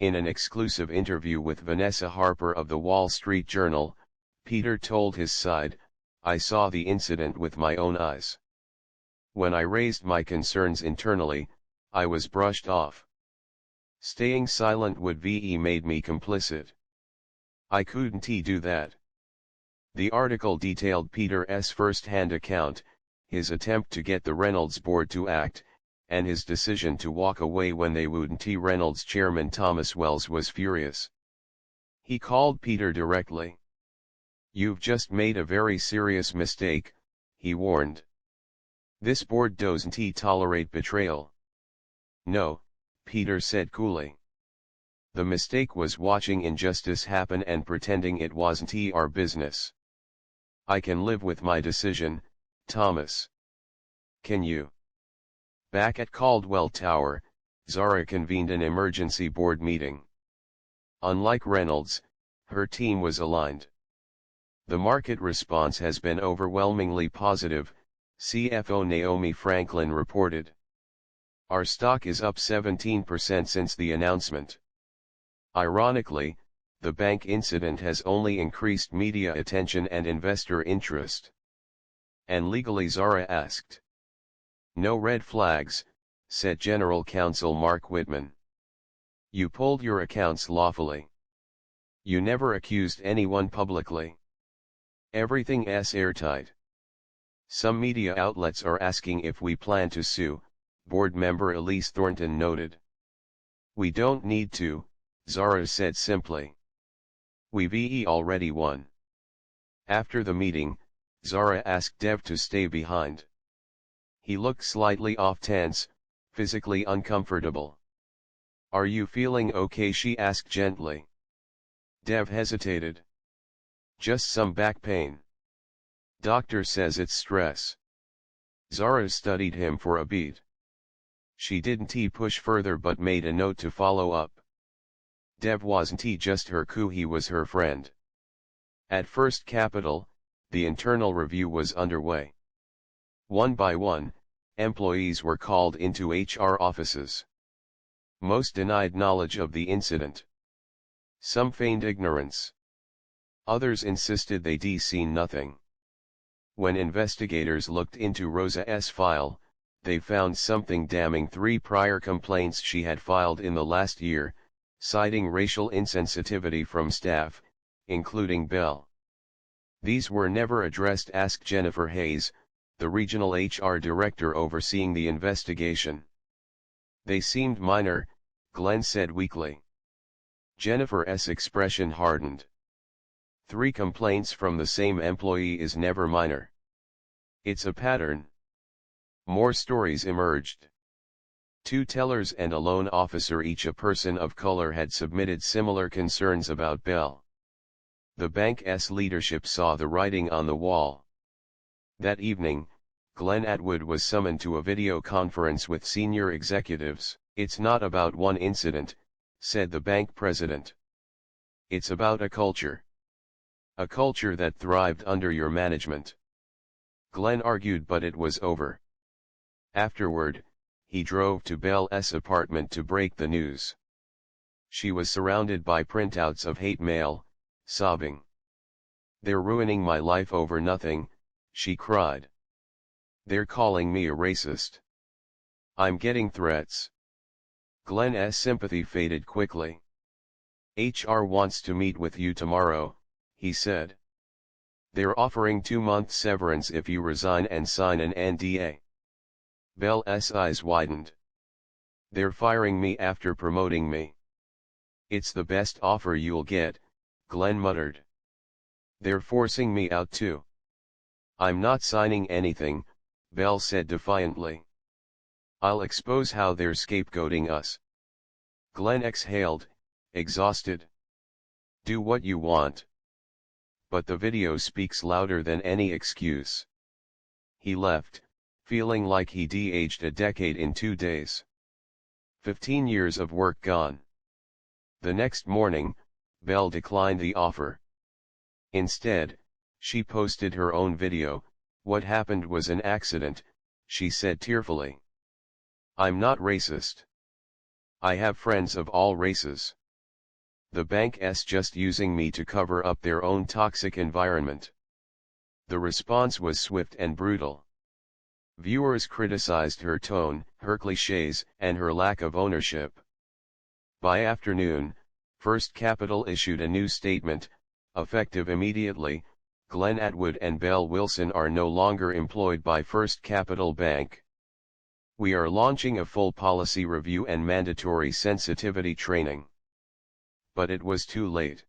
In an exclusive interview with Vanessa Harper of the Wall Street Journal, Peter told his side, "I saw the incident with my own eyes. When I raised my concerns internally, I was brushed off. Staying silent would have made me complicit. I couldn't do that." The article detailed Peter's first-hand account, his attempt to get the Reynolds board to act, and his decision to walk away when they wouldn't. Reynolds chairman Thomas Wells was furious. He called Peter directly. "You've just made a very serious mistake," he warned. "This board doesn't tolerate betrayal." "No," Peter said coolly. "The mistake was watching injustice happen and pretending it wasn't our business. I can live with my decision, Thomas. Can you?" Back at Caldwell Tower, Zara convened an emergency board meeting. Unlike Reynolds, her team was aligned. "The market response has been overwhelmingly positive," CFO Naomi Franklin reported. "Our stock is up 17% since the announcement. Ironically, the bank incident has only increased media attention and investor interest." "And legally?" Zara asked. "No red flags," said General Counsel Mark Whitman. "You pulled your accounts lawfully. You never accused anyone publicly. Everything's airtight. Some media outlets are asking if we plan to sue," board member Elise Thornton noted. "We don't need to," Zara said simply. "We've already won." After the meeting, Zara asked Dev to stay behind. He looked slightly off, tense, physically uncomfortable. "Are you feeling okay?" she asked gently. Dev hesitated. "Just some back pain. Doctor says it's stress." Zara studied him for a beat. She didn't push further but made a note to follow up. Dev wasn't just her coup, he was her friend. At First Capital, the internal review was underway. One by one, employees were called into HR offices. Most denied knowledge of the incident. Some feigned ignorance. Others insisted they'd seen nothing. When investigators looked into Rosa's file, they found something damning: 3 prior complaints she had filed in the last year, citing racial insensitivity from staff, including Bell. These were never addressed, asked Jennifer Hayes, the regional HR director overseeing the investigation. "They seemed minor," Glenn said weakly. Jennifer's expression hardened. 3 complaints from the same employee is never minor. It's a pattern. More stories emerged. 2 tellers and a loan officer, each a person of color, had submitted similar concerns about Bell. The bank's leadership saw the writing on the wall. That evening, Glenn Atwood was summoned to a video conference with senior executives. "It's not about one incident," said the bank president. "It's about a culture. A culture that thrived under your management." Glenn argued, but it was over. Afterward, he drove to Bell's apartment to break the news. She was surrounded by printouts of hate mail, sobbing. "They're ruining my life over nothing," she cried. "They're calling me a racist. I'm getting threats." Glenn's sympathy faded quickly. "HR wants to meet with you tomorrow," he said. "They're offering 2-month severance if you resign and sign an NDA." Bell's eyes widened. "They're firing me after promoting me." "It's the best offer you'll get," Glenn muttered. "They're forcing me out too." "I'm not signing anything," Bell said defiantly. "I'll expose how they're scapegoating us." Glenn exhaled, exhausted. "Do what you want. But the video speaks louder than any excuse." He left, feeling like he de-aged a decade in 2 days. 15 years of work gone. The next morning, Belle declined the offer. Instead, she posted her own video. "What happened was an accident," she said tearfully. "I'm not racist. I have friends of all races. The bank's just using me to cover up their own toxic environment." The response was swift and brutal. Viewers criticized her tone, her clichés, and her lack of ownership. By afternoon, First Capital issued a new statement: "Effective immediately, Glenn Atwood and Belle Wilson are no longer employed by First Capital Bank. We are launching a full policy review and mandatory sensitivity training." But it was too late.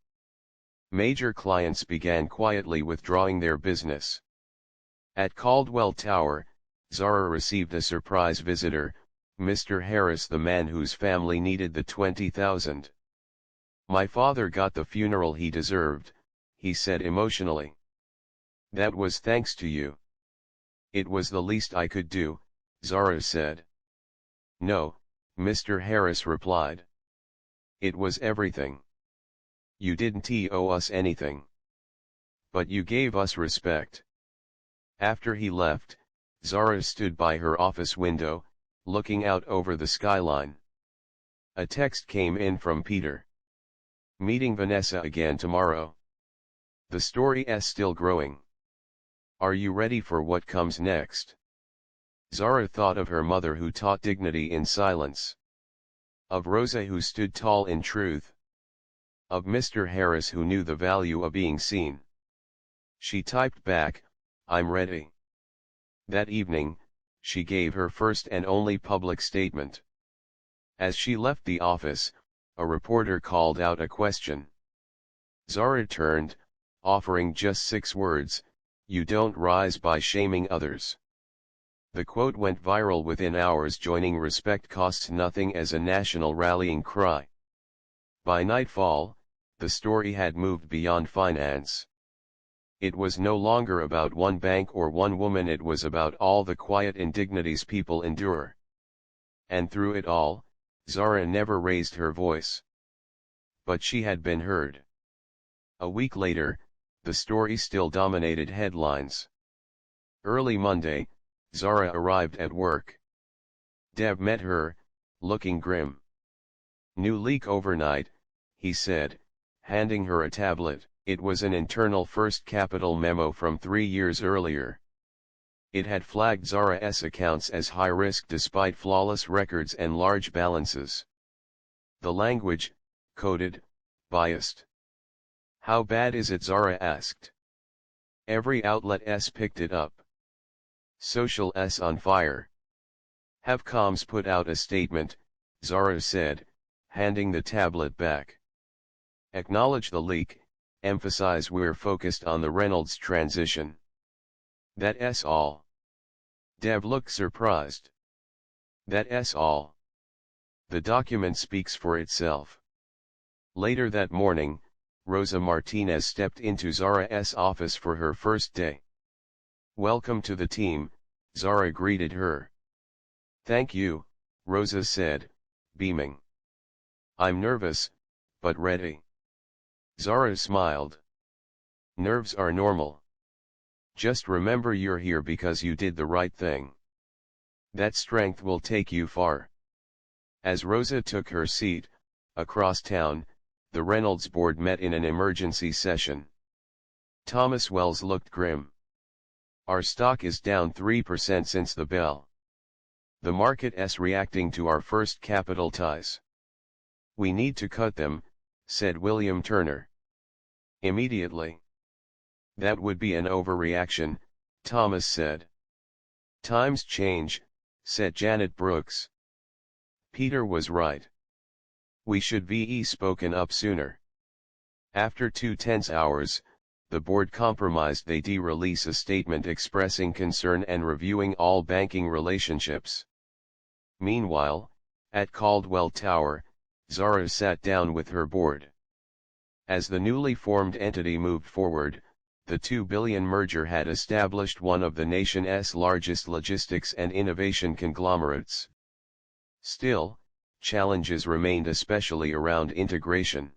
Major clients began quietly withdrawing their business. At Caldwell Tower, Zara received a surprise visitor, Mr. Harris, the man whose family needed the $20,000. "My father got the funeral he deserved," he said emotionally. "That was thanks to you." "It was the least I could do," Zara said. "No," Mr. Harris replied. "It was everything. You didn't owe us anything. But you gave us respect." After he left, Zara stood by her office window, looking out over the skyline. A text came in from Peter. "Meeting Vanessa again tomorrow. The story's still growing. Are you ready for what comes next?" Zara thought of her mother, who taught dignity in silence. Of Rosa, who stood tall in truth. Of Mr. Harris, who knew the value of being seen. She typed back, "I'm ready." That evening, she gave her first and only public statement. As she left the office, a reporter called out a question. Zara turned, offering just 6 words: "You don't rise by shaming others." The quote went viral within hours, joining "Respect Costs Nothing" as a national rallying cry. By nightfall, the story had moved beyond finance. It was no longer about one bank or one woman, it was about all the quiet indignities people endure. And through it all, Zara never raised her voice. But she had been heard. A week later, the story still dominated headlines. Early Monday, Zara arrived at work. Dev met her, looking grim. "New leak overnight," he said, handing her a tablet. It was an internal First Capital memo from 3 years earlier. It had flagged Zara's accounts as high risk despite flawless records and large balances. The language, coded, biased. "How bad is it?" Zara asked. Every outlet's picked it up. Social's on fire. "Have comms put out a statement," Zara said, handing the tablet back. "Acknowledge the leak, emphasize we're focused on the Reynolds transition. That's all." Dev looked surprised. "That's all?" The document speaks for itself. Later that morning, Rosa Martinez stepped into Zara's office for her first day. "Welcome to the team," Zara greeted her. "Thank you," Rosa said, beaming. "I'm nervous, but ready." Zara smiled. "Nerves are normal. Just remember you're here because you did the right thing. That strength will take you far." As Rosa took her seat, across town, the Reynolds board met in an emergency session. Thomas Wells looked grim. "Our stock is down 3% since the bell. The market's reacting to our First Capital ties. We need to cut them," said William Turner. "Immediately." "That would be an overreaction," Thomas said. "Times change," said Janet Brooks. Peter was right. "We should be spoken up sooner." After 2 tense hours, the board compromised. They release a statement expressing concern and reviewing all banking relationships. Meanwhile, at Caldwell Tower, Zara sat down with her board. As the newly formed entity moved forward, the $2 billion merger had established one of the nation's largest logistics and innovation conglomerates. Still, challenges remained especially around integration.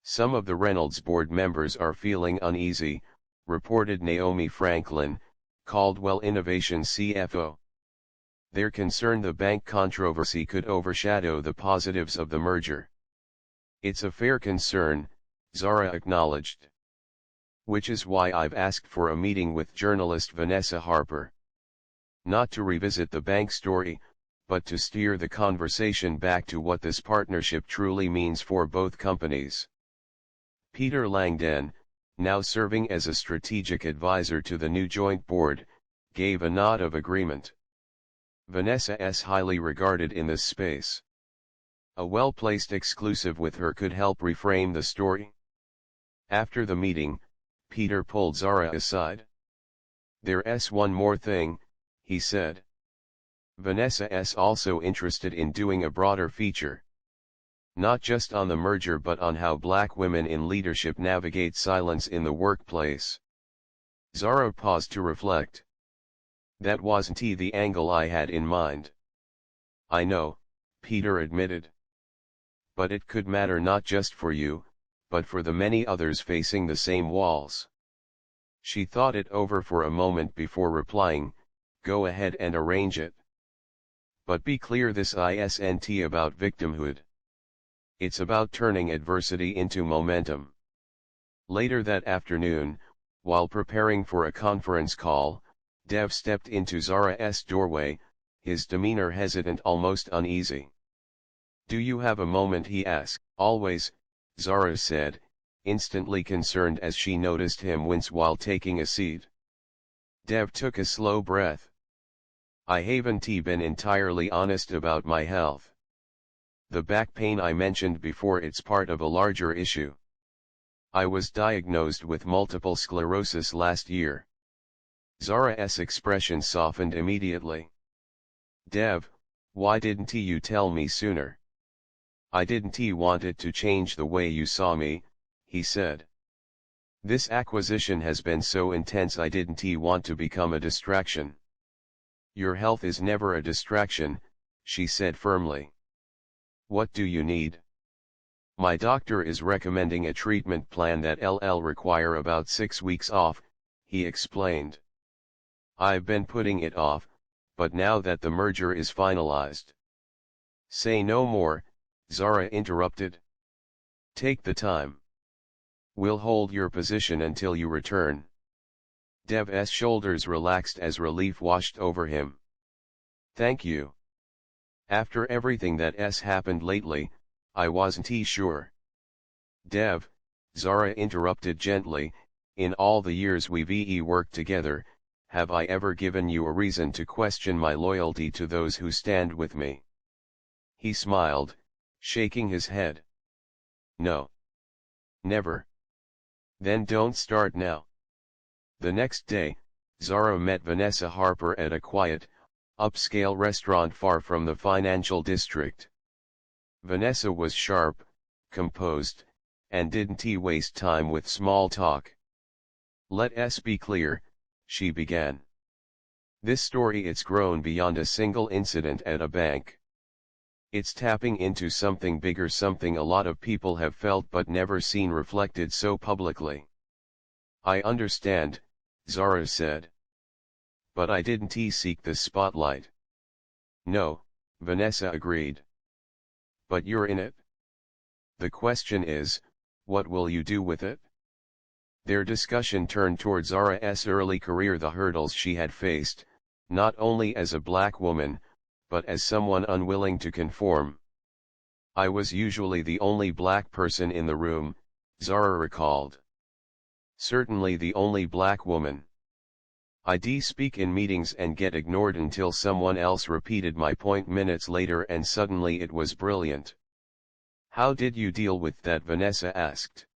Some of the Reynolds board members are feeling uneasy, reported Naomi Franklin, Caldwell Innovation CFO. They're concerned the bank controversy could overshadow the positives of the merger. It's a fair concern, Zara acknowledged. Which is why I've asked for a meeting with journalist Vanessa Harper. Not to revisit the bank story, but to steer the conversation back to what this partnership truly means for both companies. Peter Langdon, now serving as a strategic advisor to the new joint board, gave a nod of agreement. Vanessa is highly regarded in this space. A well-placed exclusive with her could help reframe the story. After the meeting, Peter pulled Zara aside. "There's one more thing," he said. "Vanessa is also interested in doing a broader feature. Not just on the merger but on how black women in leadership navigate silence in the workplace." Zara paused to reflect. "That wasn't the angle I had in mind." "I know," Peter admitted. "But it could matter not just for you, but for the many others facing the same walls." She thought it over for a moment before replying, "Go ahead and arrange it. But be clear, this isn't about victimhood. It's about turning adversity into momentum." Later that afternoon, while preparing for a conference call, Dev stepped into Zara's doorway, his demeanor hesitant, almost uneasy. "Do you have a moment?" he asked. "Always," Zara said, instantly concerned as she noticed him wince while taking a seat. Dev took a slow breath. "I haven't been entirely honest about my health. The back pain I mentioned before, it's part of a larger issue. I was diagnosed with multiple sclerosis last year." Zara's expression softened immediately. "Dev, why didn't you tell me sooner?" "I didn't want it to change the way you saw me," he said. "This acquisition has been so intense, I didn't want to become a distraction." "Your health is never a distraction," she said firmly. "What do you need?" "My doctor is recommending a treatment plan that'll require about 6 weeks off," he explained. "I've been putting it off, but now that the merger is finalized—" "Say no more," Zara interrupted. "Take the time. We'll hold your position until you return." Dev's shoulders relaxed as relief washed over him. "Thank you. After everything that's happened lately, I wasn't sure." "Dev," Zara interrupted gently, "in all the years we've worked together, have I ever given you a reason to question my loyalty to those who stand with me?" He smiled, shaking his head. "No. Never." "Then don't start now." The next day, Zara met Vanessa Harper at a quiet, upscale restaurant far from the financial district. Vanessa was sharp, composed, and didn't waste time with small talk. "Let's be clear," she began. "This story, it's grown beyond a single incident at a bank. It's tapping into something bigger, something a lot of people have felt but never seen reflected so publicly." "I understand," Zara said. "But I didn't seek the spotlight." "No," Vanessa agreed. "But you're in it. The question is, what will you do with it?" Their discussion turned toward Zara's early career, the hurdles she had faced, not only as a black woman, but as someone unwilling to conform. "I was usually the only black person in the room," Zara recalled. "Certainly the only black woman. I'd speak in meetings and get ignored until someone else repeated my point minutes later, and suddenly it was brilliant." "How did you deal with that?" Vanessa asked.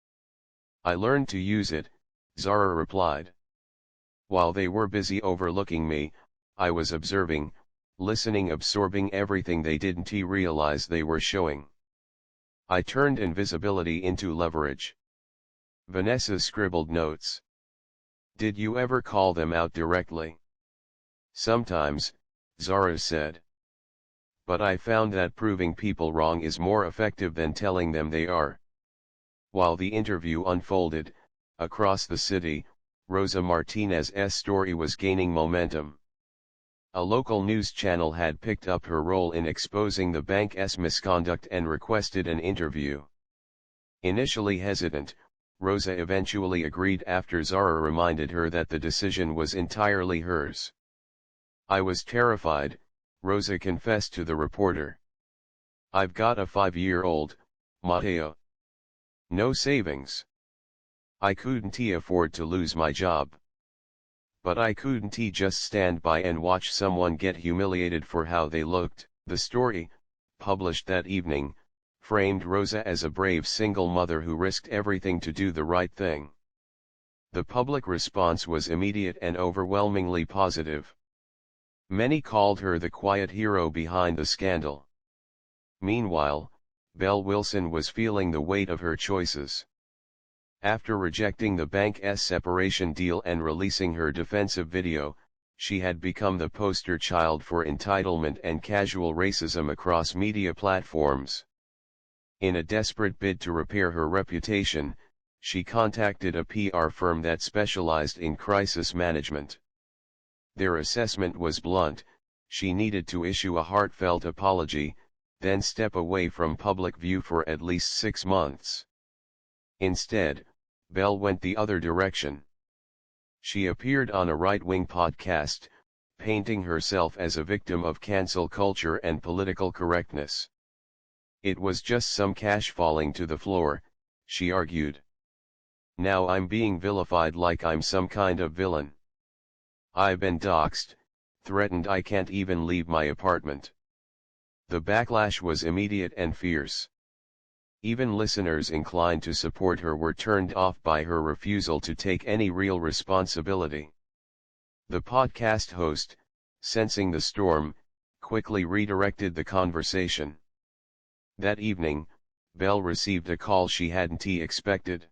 "I learned to use it," Zara replied. "While they were busy overlooking me, I was observing, listening, absorbing everything they didn't realize they were showing. I turned invisibility into leverage." Vanessa scribbled notes. "Did you ever call them out directly?" "Sometimes," Zara said. But I found that proving people wrong is more effective than telling them they are. While the interview unfolded, across the city, Rosa Martinez's story was gaining momentum. A local news channel had picked up her role in exposing the bank's misconduct and requested an interview. Initially hesitant, Rosa eventually agreed after Zara reminded her that the decision was entirely hers. "I was terrified," Rosa confessed to the reporter. "I've got a 5-year-old, Mateo. No savings. I couldn't afford to lose my job. But I couldn't just stand by and watch someone get humiliated for how they looked." The story, published that evening, framed Rosa as a brave single mother who risked everything to do the right thing. The public response was immediate and overwhelmingly positive. Many called her the quiet hero behind the scandal. Meanwhile, Belle Wilson was feeling the weight of her choices. After rejecting the bank's separation deal and releasing her defensive video, she had become the poster child for entitlement and casual racism across media platforms. In a desperate bid to repair her reputation, she contacted a PR firm that specialized in crisis management. Their assessment was blunt: she needed to issue a heartfelt apology, then step away from public view for at least 6 months. Instead, Belle went the other direction. She appeared on a right-wing podcast, painting herself as a victim of cancel culture and political correctness. "It was just some cash falling to the floor," she argued. "Now I'm being vilified like I'm some kind of villain. I've been doxxed, threatened, I can't even leave my apartment." The backlash was immediate and fierce. Even listeners inclined to support her were turned off by her refusal to take any real responsibility. The podcast host, sensing the storm, quickly redirected the conversation. That evening, Belle received a call she hadn't expected.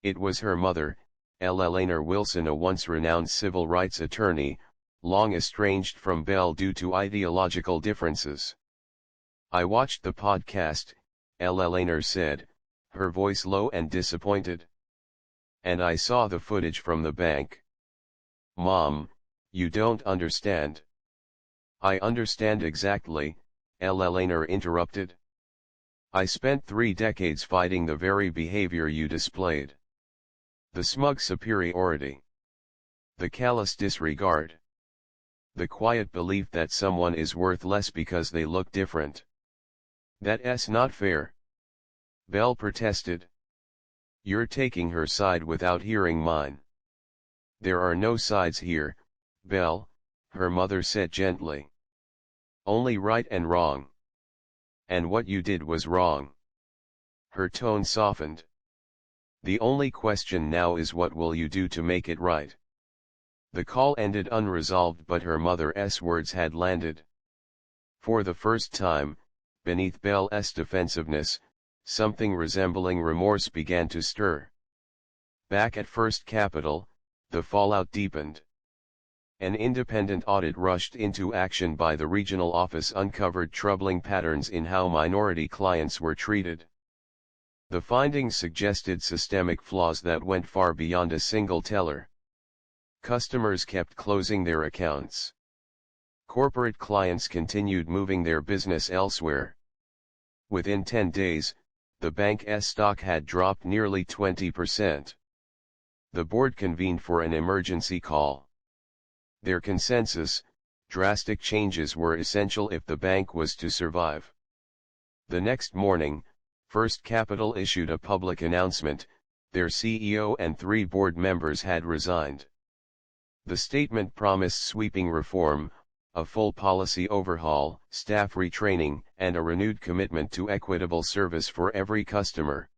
It was her mother, Eleanor Wilson, a once renowned civil rights attorney, long estranged from Belle due to ideological differences. "I watched the podcast," Eleanor said, her voice low and disappointed. "And I saw the footage from the bank." "Mom, you don't understand." "I understand exactly," Eleanor interrupted. "I spent 3 decades fighting the very behavior you displayed. The smug superiority. The callous disregard. The quiet belief that someone is worth less because they look different. That's not fair." Belle protested. "You're taking her side without hearing mine." "There are no sides here, Belle," her mother said gently. "Only right and wrong. And what you did was wrong." Her tone softened. "The only question now is, what will you do to make it right?" The call ended unresolved, but her mother's words had landed. For the first time, beneath Belle's defensiveness, something resembling remorse began to stir. Back at First Capital, the fallout deepened. An independent audit rushed into action by the regional office uncovered troubling patterns in how minority clients were treated. The findings suggested systemic flaws that went far beyond a single teller. Customers kept closing their accounts. Corporate clients continued moving their business elsewhere. Within 10 days, the bank's stock had dropped nearly 20%. The board convened for an emergency call. Their consensus: drastic changes were essential if the bank was to survive. The next morning, First Capital issued a public announcement: their CEO and 3 board members had resigned. The statement promised sweeping reform, a full policy overhaul, staff retraining, and a renewed commitment to equitable service for every customer.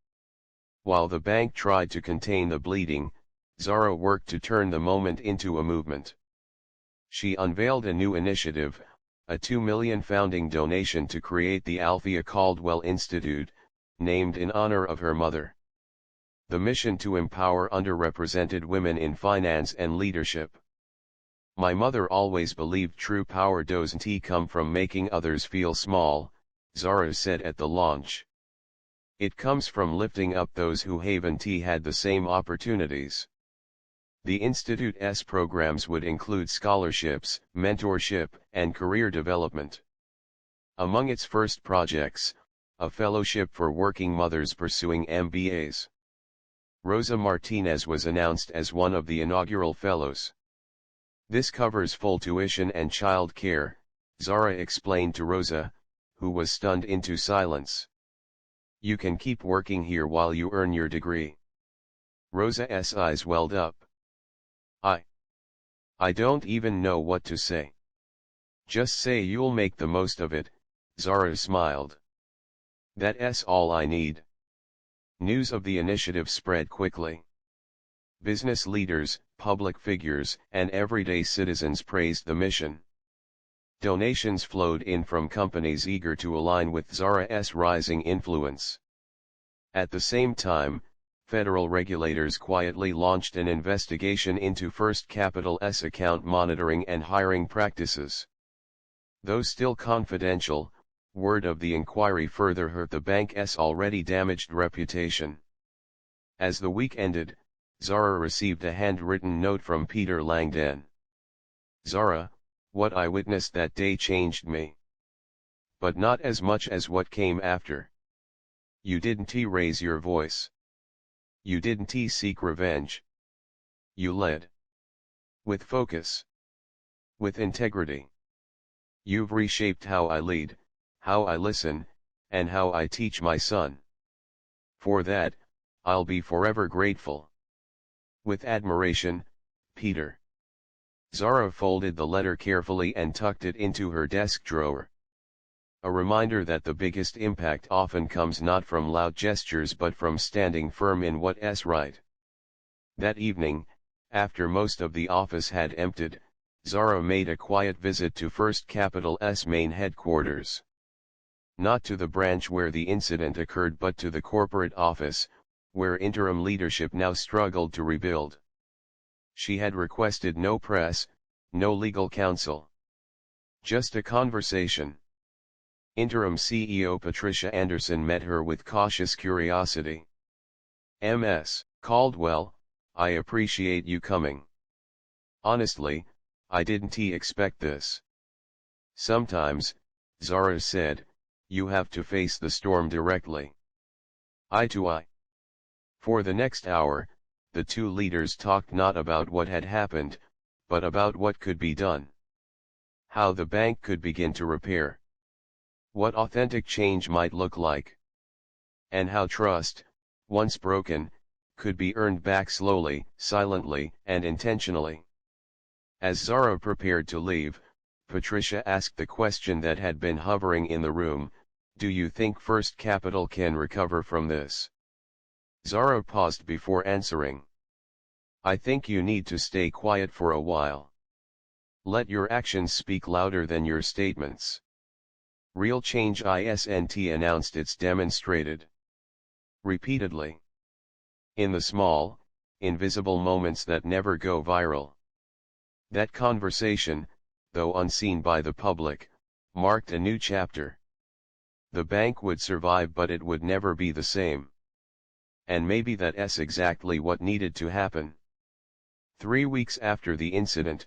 While the bank tried to contain the bleeding, Zara worked to turn the moment into a movement. She unveiled a new initiative, a $2 million founding donation to create the Althea Caldwell Institute, named in honor of her mother. The mission to empower underrepresented women in finance and leadership. My mother always believed true power doesn't come from making others feel small, Zara said at the launch. It comes from lifting up those who haven't had the same opportunities. The Institute's programs would include scholarships, mentorship, and career development. Among its first projects, a fellowship for working mothers pursuing MBAs. Rosa Martinez was announced as one of the inaugural fellows. This covers full tuition and child care, Zara explained to Rosa, who was stunned into silence. You can keep working here while you earn your degree. Rosa's eyes welled up. I don't even know what to say. Just say you'll make the most of it, Zara smiled. That's all I need. News of the initiative spread quickly. Business leaders, public figures, and everyday citizens praised the mission. Donations flowed in from companies eager to align with Zara's rising influence. At the same time, federal regulators quietly launched an investigation into First Capital's account monitoring and hiring practices. Though still confidential, word of the inquiry further hurt the bank's already damaged reputation. As the week ended, Zara received a handwritten note from Peter Langdon. Zara, what I witnessed that day changed me. But not as much as what came after. You didn't raise your voice. You didn't seek revenge. You led. With focus. With integrity. You've reshaped how I lead, how I listen, and how I teach my son. For that, I'll be forever grateful. With admiration, Peter. Zara folded the letter carefully and tucked it into her desk drawer. A reminder that the biggest impact often comes not from loud gestures but from standing firm in what's right. That evening, after most of the office had emptied, Zara made a quiet visit to First Capital's main headquarters. Not to the branch where the incident occurred but to the corporate office, where interim leadership now struggled to rebuild. She had requested no press, no legal counsel. Just a conversation. Interim CEO Patricia Anderson met her with cautious curiosity. Ms. Caldwell, I appreciate you coming. Honestly, I didn't expect this. Sometimes, Zara said, you have to face the storm directly. Eye to eye. For the next hour, the two leaders talked not about what had happened, but about what could be done. How the bank could begin to repair. What authentic change might look like. And how trust, once broken, could be earned back slowly, silently, and intentionally. As Zara prepared to leave, Patricia asked the question that had been hovering in the room, do you think First Capital can recover from this? Zara paused before answering. I think you need to stay quiet for a while. Let your actions speak louder than your statements. Real change isn't announced, it's demonstrated. Repeatedly. In the small, invisible moments that never go viral. That conversation, though unseen by the public, marked a new chapter. The bank would survive but it would never be the same. And maybe that's exactly what needed to happen. 3 weeks after the incident,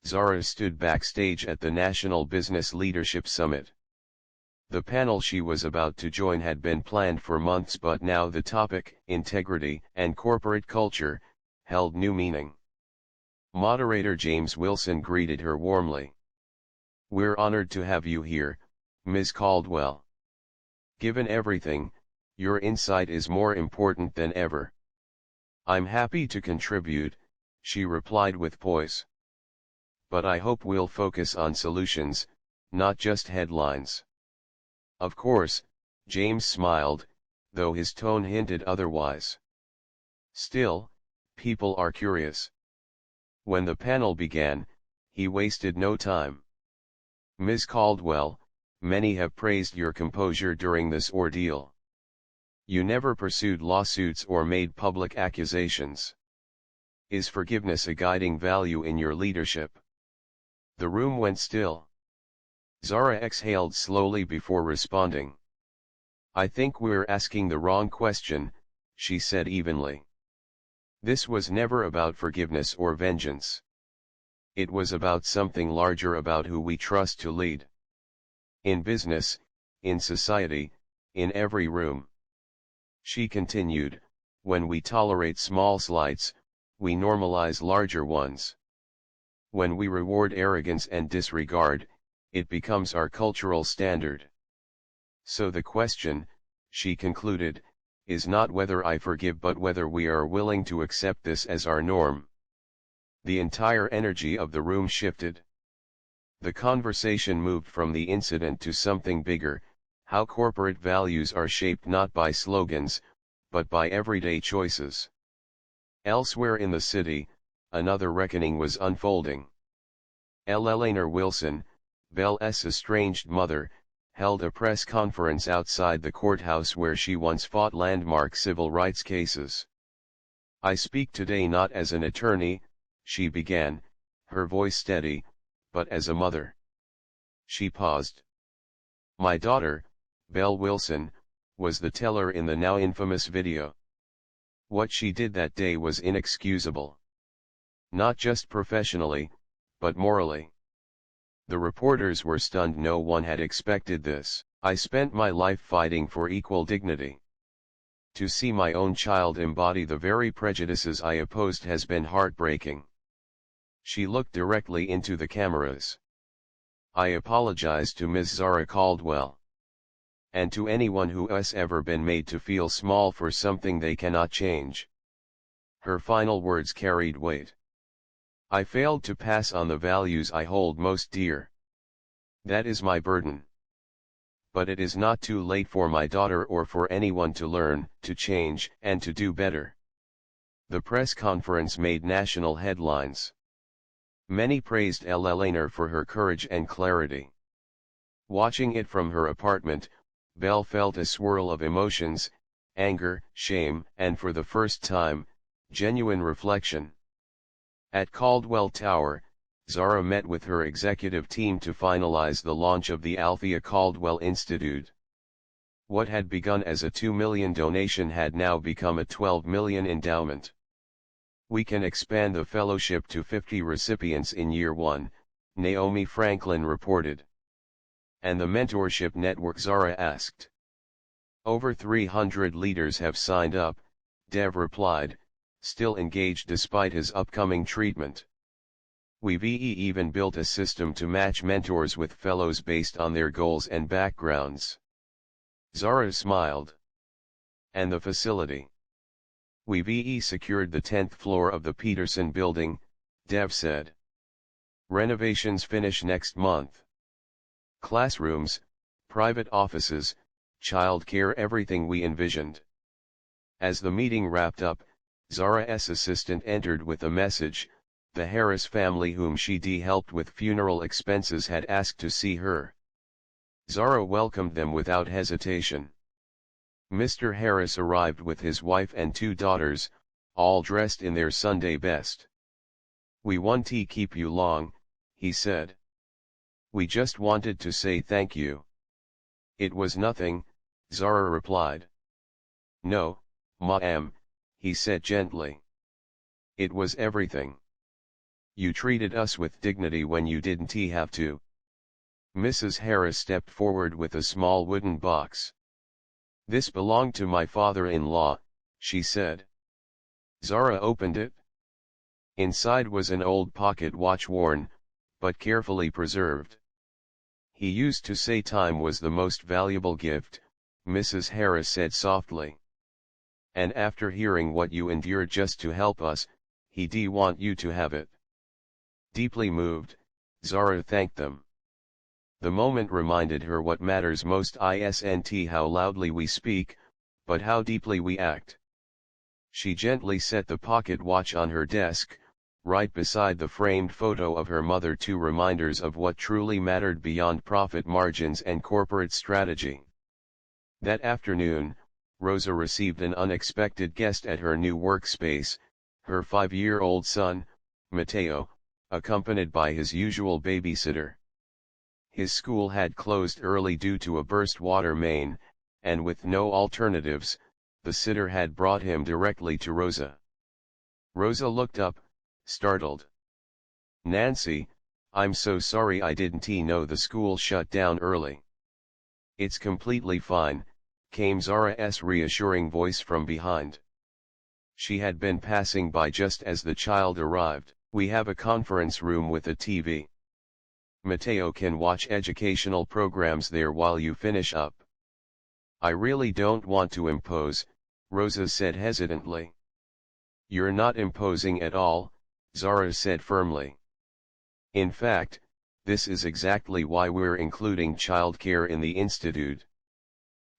Zara stood backstage at the National Business Leadership Summit. The panel she was about to join had been planned for months, but now the topic, integrity and corporate culture, held new meaning. Moderator James Wilson greeted her warmly. We're honored to have you here, Ms. Caldwell. Given everything, your insight is more important than ever. I'm happy to contribute, she replied with poise. But I hope we'll focus on solutions, not just headlines. Of course, James smiled, though his tone hinted otherwise. Still, people are curious. When the panel began, he wasted no time. Ms. Caldwell, many have praised your composure during this ordeal. You never pursued lawsuits or made public accusations. Is forgiveness a guiding value in your leadership? The room went still. Zara exhaled slowly before responding. "I think we're asking the wrong question," she said evenly. This was never about forgiveness or vengeance. It was about something larger, about who we trust to lead. In business, in society, in every room. She continued, "When we tolerate small slights, we normalize larger ones. When we reward arrogance and disregard, it becomes our cultural standard. So the question," she concluded, "is not whether I forgive but whether we are willing to accept this as our norm." The entire energy of the room shifted. The conversation moved from the incident to something bigger: how corporate values are shaped not by slogans, but by everyday choices. Elsewhere in the city, another reckoning was unfolding. Eleanor Wilson, Belle's estranged mother, held a press conference outside the courthouse where she once fought landmark civil rights cases. "I speak today not as an attorney," she began, her voice steady, "but as a mother." She paused. "My daughter, Belle Wilson, was the teller in the now infamous video. What she did that day was inexcusable. Not just professionally, but morally." The reporters were stunned. No one had expected this. "I spent my life fighting for equal dignity. To see my own child embody the very prejudices I opposed has been heartbreaking." She looked directly into the cameras. "I apologize to Ms. Zara Caldwell. And to anyone who has ever been made to feel small for something they cannot change." Her final words carried weight. "I failed to pass on the values I hold most dear. That is my burden. But it is not too late for my daughter or for anyone to learn, to change, and to do better." The press conference made national headlines. Many praised Eleanor for her courage and clarity. Watching it from her apartment, Belle felt a swirl of emotions: anger, shame, and for the first time, genuine reflection. At Caldwell Tower, Zara met with her executive team to finalize the launch of the Althea Caldwell Institute. What had begun as a $2 million donation had now become a $12 million endowment. "We can expand the fellowship to 50 recipients in year one," Naomi Franklin reported. "And the mentorship network?" Zara asked. "Over 300 leaders have signed up," Dev replied, still engaged despite his upcoming treatment. "We've even built a system to match mentors with fellows based on their goals and backgrounds." Zara smiled. "And the facility?" "We've secured the 10th floor of the Peterson building," Dev said. "Renovations finish next month. Classrooms, private offices, childcare, everything we envisioned." As the meeting wrapped up, Zara's assistant entered with a message: the Harris family, whom she'd helped with funeral expenses, had asked to see her. Zara welcomed them without hesitation. Mr. Harris arrived with his wife and 2 daughters, all dressed in their Sunday best. "We won't keep you long," he said. "We just wanted to say thank you." "It was nothing," Zara replied. "No, ma'am," he said gently. "It was everything. You treated us with dignity when you didn't have to." Mrs. Harris stepped forward with a small wooden box. "This belonged to my father-in-law," she said. Zara opened it. Inside was an old pocket watch, worn, but carefully preserved. "He used to say time was the most valuable gift," Mrs. Harris said softly. "And after hearing what you endured just to help us, he'd want you to have it." Deeply moved, Zara thanked them. The moment reminded her what matters most isn't how loudly we speak, but how deeply we act. She gently set the pocket watch on her desk, right beside the framed photo of her mother, 2 reminders of what truly mattered beyond profit margins and corporate strategy. That afternoon, Rosa received an unexpected guest at her new workspace: her 5-year-old son, Matteo, accompanied by his usual babysitter. His school had closed early due to a burst water main, and with no alternatives, the sitter had brought him directly to Rosa. Rosa looked up, startled. "Nancy, I'm so sorry, I didn't know the school shut down early." "It's completely fine," came Zara's reassuring voice from behind. She had been passing by just as the child arrived. "We have a conference room with a TV. Mateo can watch educational programs there while you finish up." "I really don't want to impose," Rosa said hesitantly. "You're not imposing at all," Zara said firmly. "In fact, this is exactly why we're including childcare in the institute.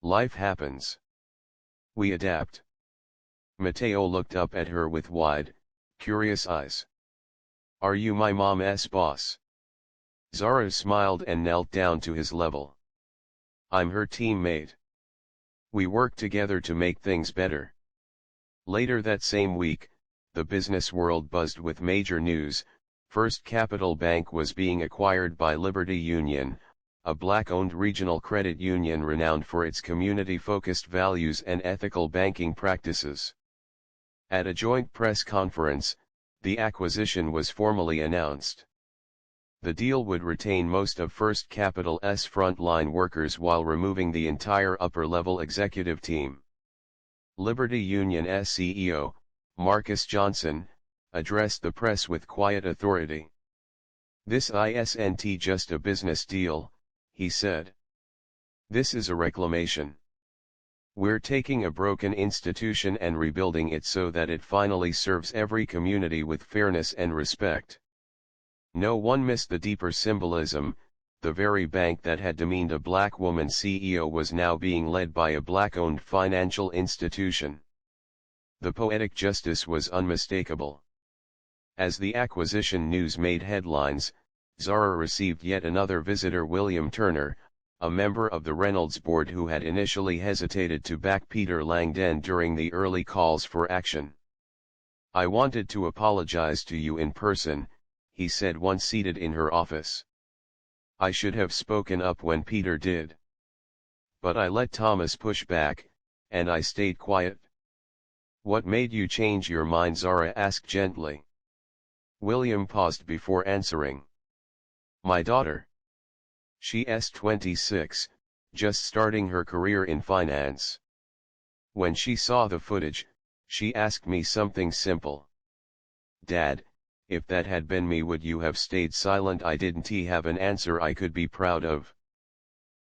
Life happens. We adapt." Mateo looked up at her with wide, curious eyes. "Are you my mom's boss?" Zara smiled and knelt down to his level. "I'm her teammate. We work together to make things better." Later that same week, the business world buzzed with major news. First Capital Bank was being acquired by Liberty Union, a black-owned regional credit union renowned for its community-focused values and ethical banking practices. At a joint press conference, the acquisition was formally announced. The deal would retain most of First Capital's frontline workers while removing the entire upper-level executive team. Liberty Union's CEO, Marcus Johnson, addressed the press with quiet authority. "This isn't just a business deal," he said. "This is a reclamation. We're taking a broken institution and rebuilding it so that it finally serves every community with fairness and respect." No one missed the deeper symbolism. The very bank that had demeaned a black woman CEO was now being led by a black-owned financial institution. The poetic justice was unmistakable. As the acquisition news made headlines, Zara received yet another visitor, William Turner, a member of the Reynolds board who had initially hesitated to back Peter Langdon during the early calls for action. "I wanted to apologize to you in person," he said once seated in her office. "I should have spoken up when Peter did. But I let Thomas push back, and I stayed quiet." "What made you change your mind?" Zara asked gently. William paused before answering. "My daughter. She's 26, just starting her career in finance. When she saw the footage, she asked me something simple. 'Dad, if that had been me, would you have stayed silent?' I didn't have an answer I could be proud of."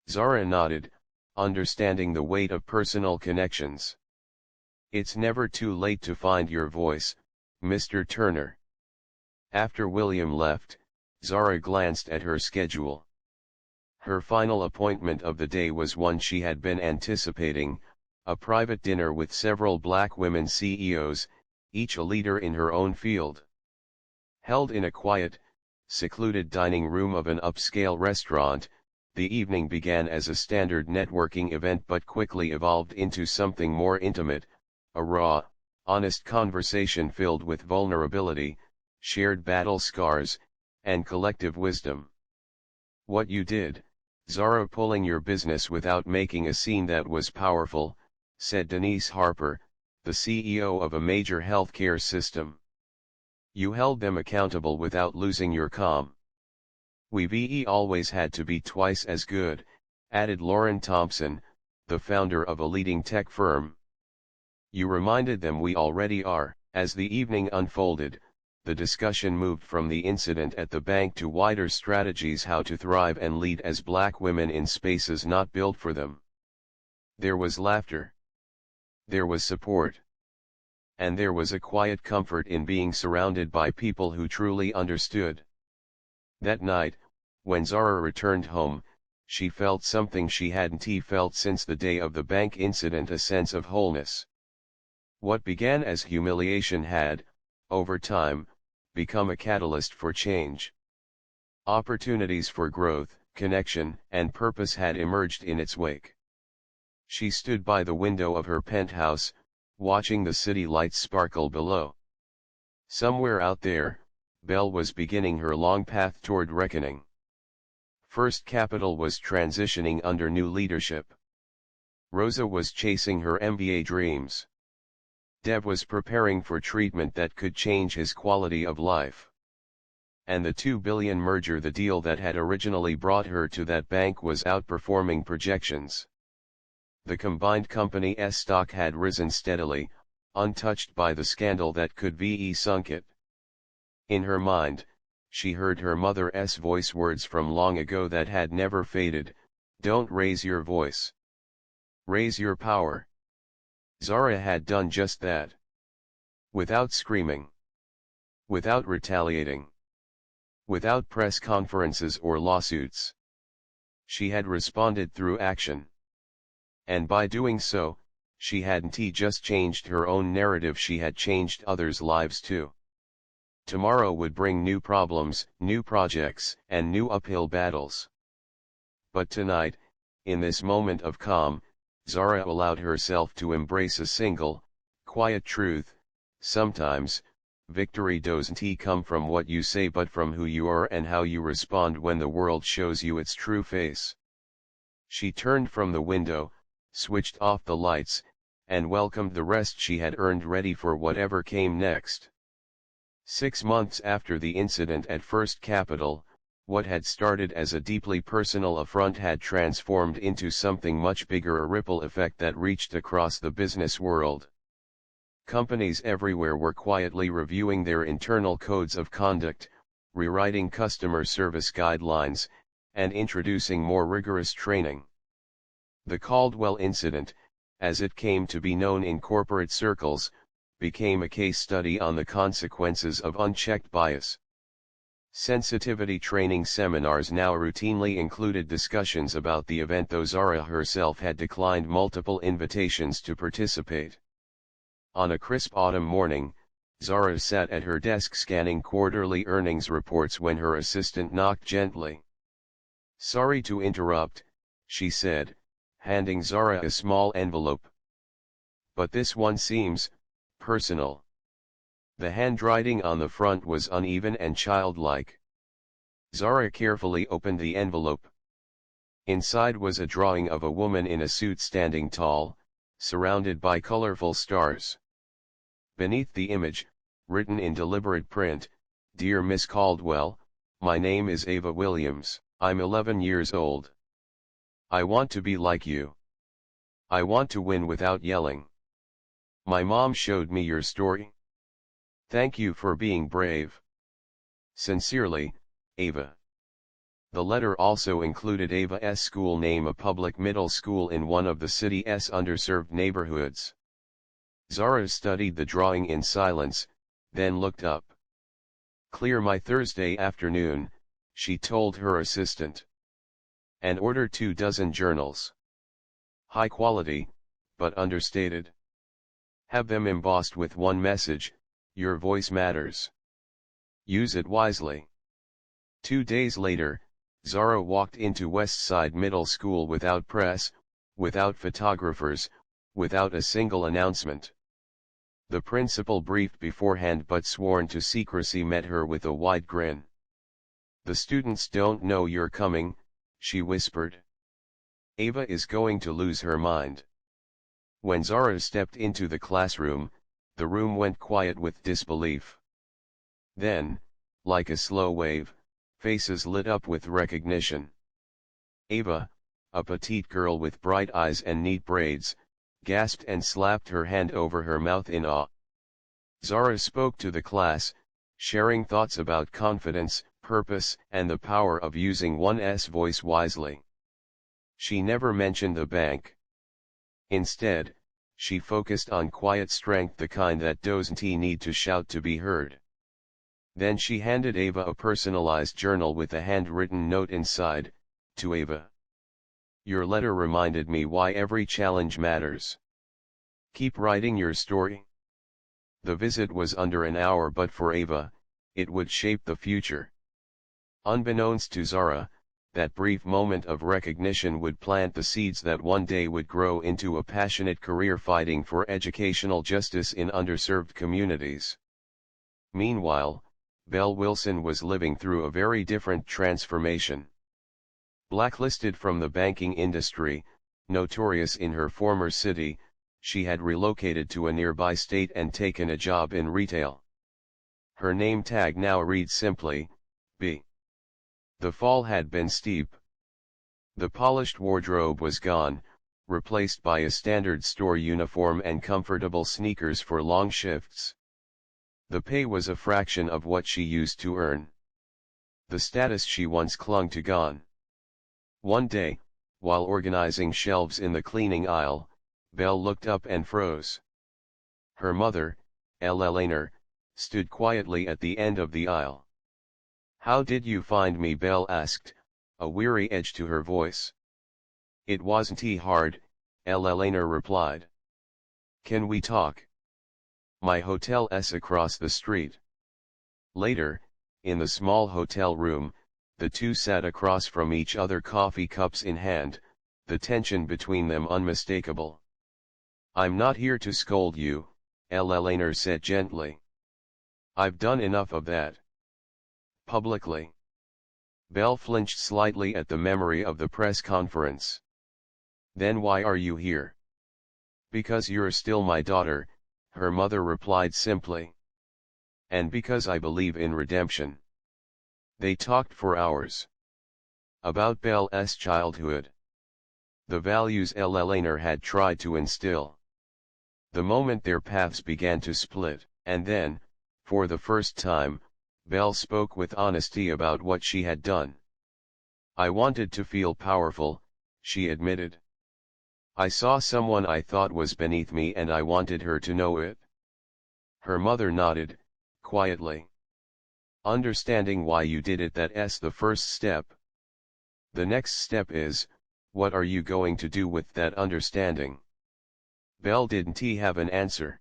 Zara nodded, understanding the weight of personal connections. "It's never too late to find your voice, Mr. Turner." After William left, Zara glanced at her schedule. Her final appointment of the day was one she had been anticipating, a private dinner with several black women CEOs, each a leader in her own field. Held in a quiet, secluded dining room of an upscale restaurant, the evening began as a standard networking event but quickly evolved into something more intimate, a raw, honest conversation filled with vulnerability, shared battle scars, and collective wisdom. "What you did, Zara, pulling your business without making a scene, that was powerful," said Denise Harper, the CEO of a major healthcare system. "You held them accountable without losing your calm." "We've always had to be twice as good," added Lauren Thompson, the founder of a leading tech firm. "You reminded them we already are." As the evening unfolded, the discussion moved from the incident at the bank to wider strategies how to thrive and lead as black women in spaces not built for them. There was laughter. There was support. And there was a quiet comfort in being surrounded by people who truly understood. That night, when Zara returned home, she felt something she hadn't felt since the day of the bank incident, a sense of wholeness. What began as humiliation had, over time, become a catalyst for change. Opportunities for growth, connection, and purpose had emerged in its wake. She stood by the window of her penthouse, watching the city lights sparkle below. Somewhere out there, Belle was beginning her long path toward reckoning. First Capital was transitioning under new leadership. Rosa was chasing her MBA dreams. Deb was preparing for treatment that could change his quality of life. And the $2 billion merger, the deal that had originally brought her to that bank, was outperforming projections. The combined company's stock had risen steadily, untouched by the scandal that could ve sunk it. In her mind, she heard her mother's voice, words from long ago that had never faded: "Don't raise your voice. Raise your power." Zara had done just that. Without screaming. Without retaliating. Without press conferences or lawsuits. She had responded through action. And by doing so, she hadn't just changed her own narrative, she had changed others' lives too. Tomorrow would bring new problems, new projects, and new uphill battles. But tonight, in this moment of calm, Zara allowed herself to embrace a single, quiet truth: sometimes, victory doesn't come from what you say but from who you are and how you respond when the world shows you its true face. She turned from the window, switched off the lights, and welcomed the rest she had earned, ready for whatever came next. 6 months after the incident at First Capital, what had started as a deeply personal affront had transformed into something much bigger, a ripple effect that reached across the business world. Companies everywhere were quietly reviewing their internal codes of conduct, rewriting customer service guidelines, and introducing more rigorous training. The Caldwell incident, as it came to be known in corporate circles, became a case study on the consequences of unchecked bias. Sensitivity training seminars now routinely included discussions about the event, though Zara herself had declined multiple invitations to participate. On a crisp autumn morning, Zara sat at her desk scanning quarterly earnings reports when her assistant knocked gently. "Sorry to interrupt," she said, handing Zara a small envelope. "But this one seems personal." The handwriting on the front was uneven and childlike. Zara carefully opened the envelope. Inside was a drawing of a woman in a suit standing tall, surrounded by colorful stars. Beneath the image, written in deliberate print: "Dear Miss Caldwell, my name is Ava Williams. I'm 11 years old. I want to be like you. I want to win without yelling. My mom showed me your story. Thank you for being brave. Sincerely, Ava." The letter also included Ava's school name, a public middle school in one of the city's underserved neighborhoods. Zara studied the drawing in silence, then looked up. "Clear my Thursday afternoon," she told her assistant. "And order 24 journals. High quality, but understated. Have them embossed with one message: your voice matters. Use it wisely." 2 days later, Zara walked into West Side Middle School without press, without photographers, without a single announcement. The principal, briefed beforehand but sworn to secrecy, met her with a wide grin. "The students don't know you're coming," she whispered. "Ava is going to lose her mind." When Zara stepped into the classroom, the room went quiet with disbelief. Then, like a slow wave, faces lit up with recognition. Ava, a petite girl with bright eyes and neat braids, gasped and slapped her hand over her mouth in awe. Zara spoke to the class, sharing thoughts about confidence, purpose, and the power of using one's voice wisely. She never mentioned the bank. Instead, she focused on quiet strength, the kind that doesn't need to shout to be heard. Then she handed Ava a personalized journal with a handwritten note inside: "To Ava. Your letter reminded me why every challenge matters. Keep writing your story." The visit was under an hour, but for Ava, it would shape the future. Unbeknownst to Zara, that brief moment of recognition would plant the seeds that one day would grow into a passionate career fighting for educational justice in underserved communities. Meanwhile, Belle Wilson was living through a very different transformation. Blacklisted from the banking industry, notorious in her former city, she had relocated to a nearby state and taken a job in retail. Her name tag now reads simply, B. The fall had been steep. The polished wardrobe was gone, replaced by a standard store uniform and comfortable sneakers for long shifts. The pay was a fraction of what she used to earn. The status she once clung to gone. One day, while organizing shelves in the cleaning aisle, Belle looked up and froze. Her mother, Eleanor, stood quietly at the end of the aisle. "How did you find me?" Belle asked, a weary edge to her voice. "It wasn't hard," Eleanor replied. "Can we talk?" "My hotel's across the street." Later, in the small hotel room, the two sat across from each other, coffee cups in hand, the tension between them unmistakable. "I'm not here to scold you," Eleanor said gently. "I've done enough of that. Publicly." Belle flinched slightly at the memory of the press conference. "Then why are you here?" "Because you're still my daughter," her mother replied simply. "And because I believe in redemption." They talked for hours. About Belle's childhood. The values Eleanor had tried to instill. The moment their paths began to split, and then, for the first time, Belle spoke with honesty about what she had done. "I wanted to feel powerful," she admitted. "I saw someone I thought was beneath me and I wanted her to know it." Her mother nodded, quietly. "Understanding why you did it, that's the first step. The next step is, what are you going to do with that understanding?" Belle didn't have an answer.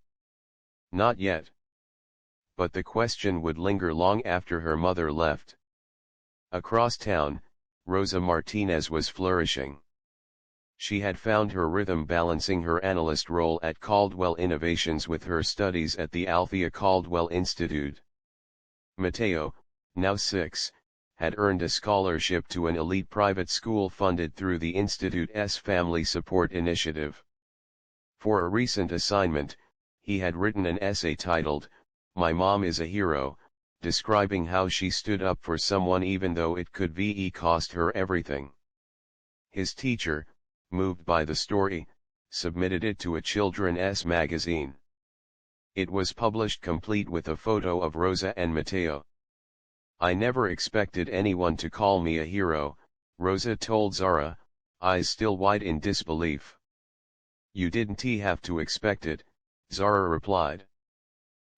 Not yet. But the question would linger long after her mother left. Across town, Rosa Martinez was flourishing. She had found her rhythm balancing her analyst role at Caldwell Innovations with her studies at the Althea Caldwell Institute. Mateo, now 6, had earned a scholarship to an elite private school funded through the Institute's Family Support Initiative. For a recent assignment, he had written an essay titled, "My Mom is a Hero," describing how she stood up for someone even though it could cost her everything. His teacher, moved by the story, submitted it to a children's magazine. It was published complete with a photo of Rosa and Mateo. "I never expected anyone to call me a hero," Rosa told Zara, eyes still wide in disbelief. "You didn't have to expect it," Zara replied.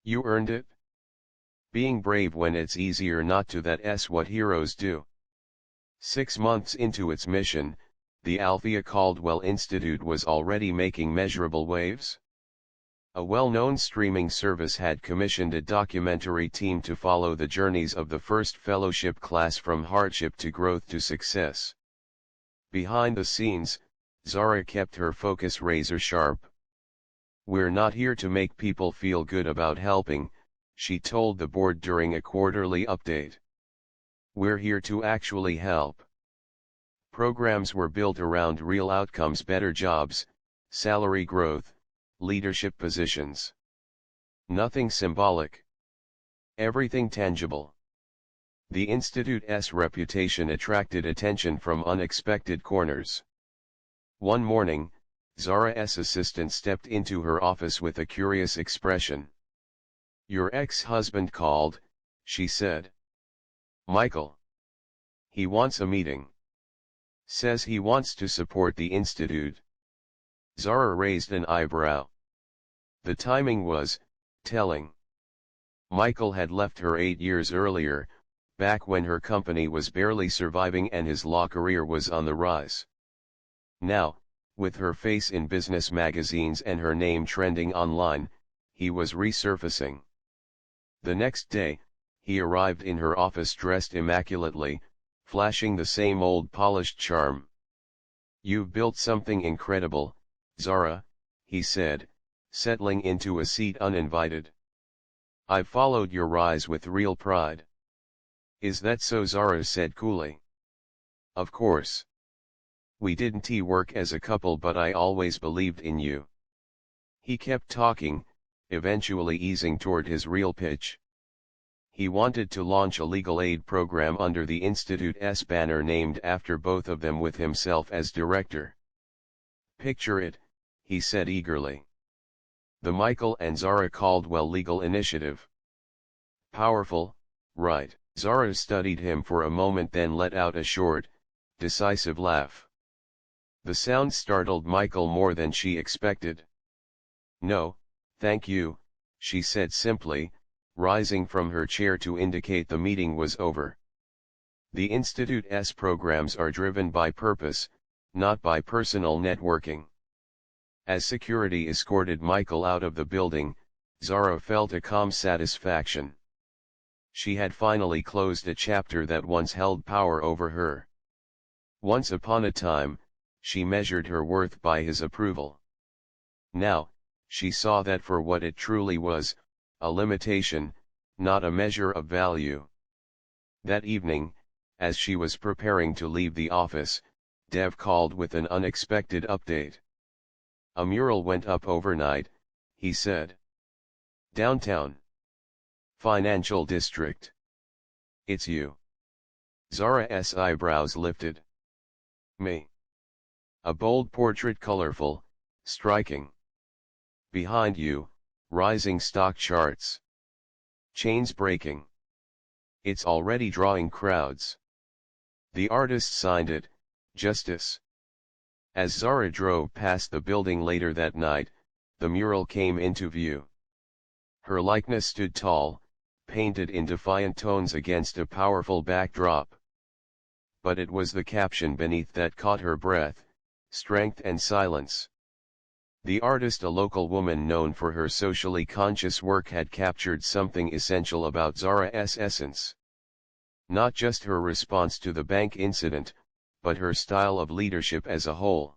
"You earned it. Being brave when it's easier not to, that's what heroes do." 6 months into its mission, the Althea Caldwell Institute was already making measurable waves. A well-known streaming service had commissioned a documentary team to follow the journeys of the first fellowship class from hardship to growth to success. Behind the scenes, Zara kept her focus razor sharp. "We're not here to make people feel good about helping," she told the board during a quarterly update. "We're here to actually help." Programs were built around real outcomes: better jobs, salary growth, leadership positions. Nothing symbolic. Everything tangible. The Institute's reputation attracted attention from unexpected corners. One morning, Zara's assistant stepped into her office with a curious expression. "Your ex-husband called," she said. "Michael. He wants a meeting. Says he wants to support the Institute." Zara raised an eyebrow. The timing was telling. Michael had left her 8 years earlier, back when her company was barely surviving and his law career was on the rise. Now, with her face in business magazines and her name trending online, he was resurfacing. The next day, he arrived in her office dressed immaculately, flashing the same old polished charm. "You've built something incredible, Zara," he said, settling into a seat uninvited. I've followed your rise with real pride. Is that so? Zara said coolly. Of course. We didn't work as a couple, but I always believed in you. He kept talking, eventually easing toward his real pitch. He wanted to launch a legal aid program under the Institute's banner named after both of them, with himself as director. Picture it, he said eagerly. The Michael and Zara Caldwell Legal Initiative. Powerful, right? Zara studied him for a moment, then let out a short, decisive laugh. The sound startled Michael more than she expected. No, thank you, she said simply, rising from her chair to indicate the meeting was over. The Institute's programs are driven by purpose, not by personal networking. As security escorted Michael out of the building, Zara felt a calm satisfaction. She had finally closed a chapter that once held power over her. Once upon a time, she measured her worth by his approval. Now, she saw that for what it truly was, a limitation, not a measure of value. That evening, as she was preparing to leave the office, Dev called with an unexpected update. A mural went up overnight, he said. Downtown. Financial district. It's you. Zara's eyebrows lifted. Me. A bold portrait, colorful, striking. Behind you, rising stock charts. Chains breaking. It's already drawing crowds. The artist signed it, Justice. As Zara drove past the building later that night, the mural came into view. Her likeness stood tall, painted in defiant tones against a powerful backdrop. But it was the caption beneath that caught her breath: strength and silence. The artist, a local woman known for her socially conscious work, had captured something essential about Zara's essence. Not just her response to the bank incident, but her style of leadership as a whole.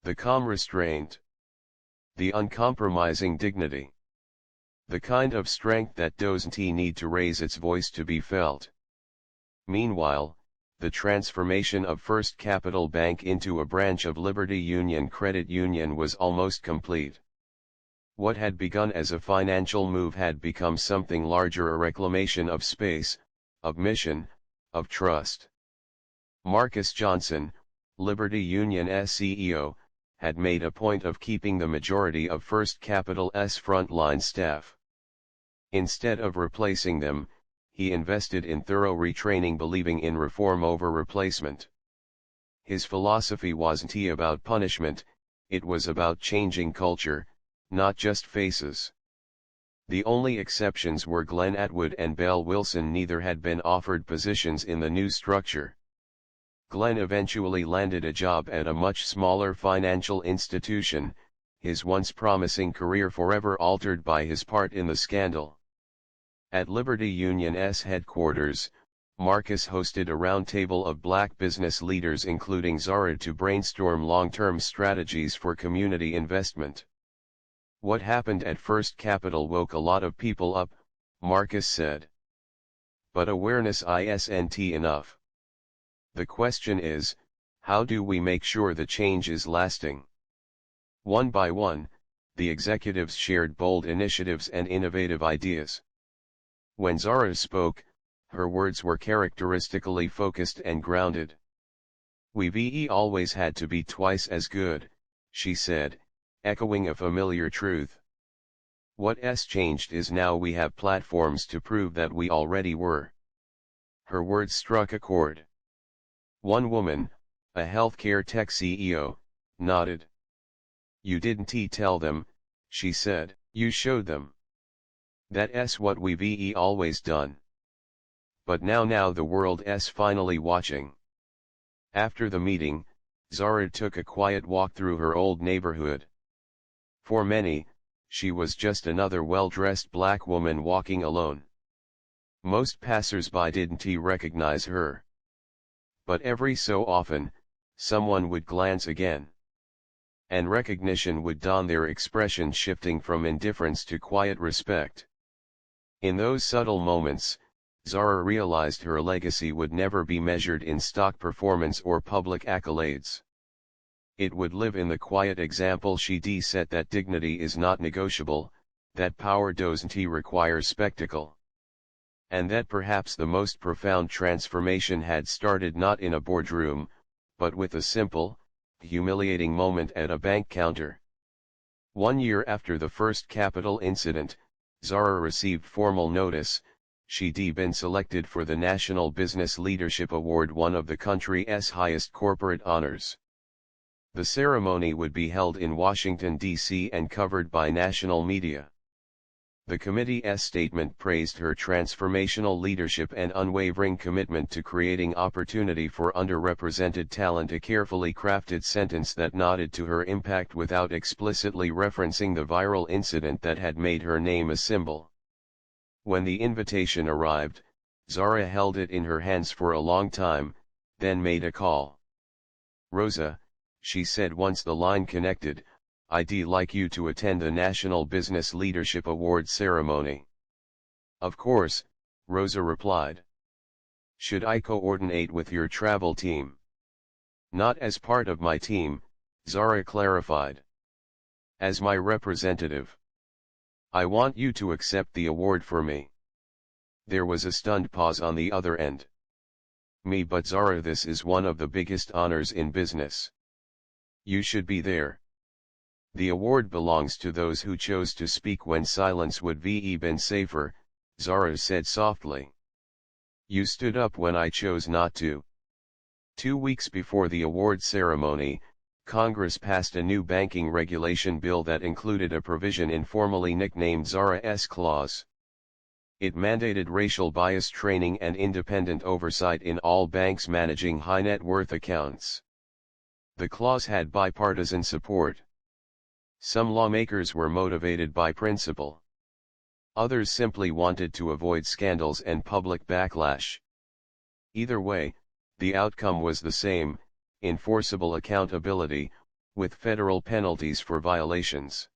The calm restraint. The uncompromising dignity. The kind of strength that doesn't need to raise its voice to be felt. Meanwhile, the transformation of First Capital Bank into a branch of Liberty Union Credit Union was almost complete. What had begun as a financial move had become something larger, a reclamation of space, of mission, of trust. Marcus Johnson, Liberty Union's CEO, had made a point of keeping the majority of First Capital's frontline staff. Instead of replacing them, he invested in thorough retraining, believing in reform over replacement. His philosophy wasn't about punishment, it was about changing culture, not just faces. The only exceptions were Glenn Atwood and Belle Wilson. Neither had been offered positions in the new structure. Glenn eventually landed a job at a much smaller financial institution, his once promising career forever altered by his part in the scandal. At Liberty Union's headquarters, Marcus hosted a roundtable of black business leaders, including Zara, to brainstorm long-term strategies for community investment. What happened at First Capital woke a lot of people up, Marcus said. But awareness isn't enough. The question is, how do we make sure the change is lasting? One by one, the executives shared bold initiatives and innovative ideas. When Zara spoke, her words were characteristically focused and grounded. We've always had to be twice as good, she said, echoing a familiar truth. What's changed is now we have platforms to prove that we already were. Her words struck a chord. One woman, a healthcare tech CEO, nodded. You didn't tell them, she said, you showed them. That's what we've always done. But now the world's finally watching. After the meeting, Zara took a quiet walk through her old neighborhood. For many, she was just another well-dressed black woman walking alone. Most passers-by didn't recognize her. But every so often, someone would glance again. And recognition would dawn, their expression shifting from indifference to quiet respect. In those subtle moments, Zara realized her legacy would never be measured in stock performance or public accolades. It would live in the quiet example she set that dignity is not negotiable, that power doesn't require spectacle. And that perhaps the most profound transformation had started not in a boardroom, but with a simple, humiliating moment at a bank counter. 1 year after the first Capitol incident, Zara received formal notice. She'd been selected for the National Business Leadership Award, one of the country's highest corporate honors. The ceremony would be held in Washington, D.C. and covered by national media. The committee's statement praised her transformational leadership and unwavering commitment to creating opportunity for underrepresented talent, a carefully crafted sentence that nodded to her impact without explicitly referencing the viral incident that had made her name a symbol. When the invitation arrived, Zara held it in her hands for a long time, then made a call. "Rosa," she said once the line connected, "I'd like you to attend the National Business Leadership Award ceremony." "Of course," Rosa replied. "Should I coordinate with your travel team?" "Not as part of my team," Zara clarified. "As my representative. I want you to accept the award for me." There was a stunned pause on the other end. "Me, but Zara, this is one of the biggest honors in business. You should be there. The award belongs to those who chose to speak when silence would be been safer," Zara said softly. "You stood up when I chose not to." 2 weeks before the award ceremony, Congress passed a new banking regulation bill that included a provision informally nicknamed Zara's Clause. It mandated racial bias training and independent oversight in all banks managing high net worth accounts. The clause had bipartisan support. Some lawmakers were motivated by principle. Others simply wanted to avoid scandals and public backlash. Either way, the outcome was the same: enforceable accountability, with federal penalties for violations.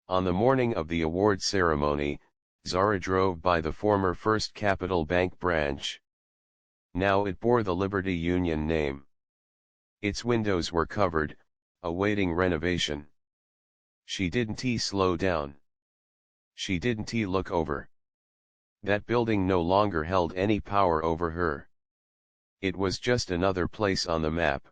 On the morning of the award ceremony, Zara drove by the former First Capital Bank branch. Now it bore the Liberty Union name. Its windows were covered, awaiting renovation. She didn't slow down. She didn't look over. That building no longer held any power over her. It was just another place on the map.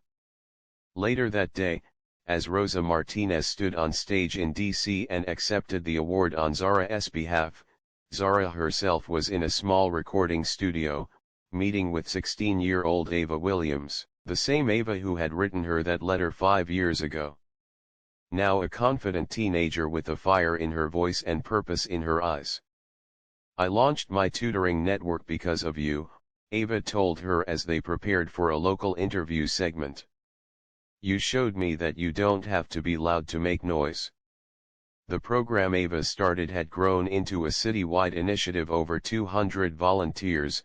Later that day, as Rosa Martinez stood on stage in D.C. and accepted the award on Zara's behalf, Zara herself was in a small recording studio, meeting with 16-year-old Ava Williams, the same Ava who had written her that letter 5 years ago. Now a confident teenager with a fire in her voice and purpose in her eyes. "I launched my tutoring network because of you," Ava told her as they prepared for a local interview segment. "You showed me that you don't have to be loud to make noise." The program Ava started had grown into a citywide initiative, over 200 volunteers,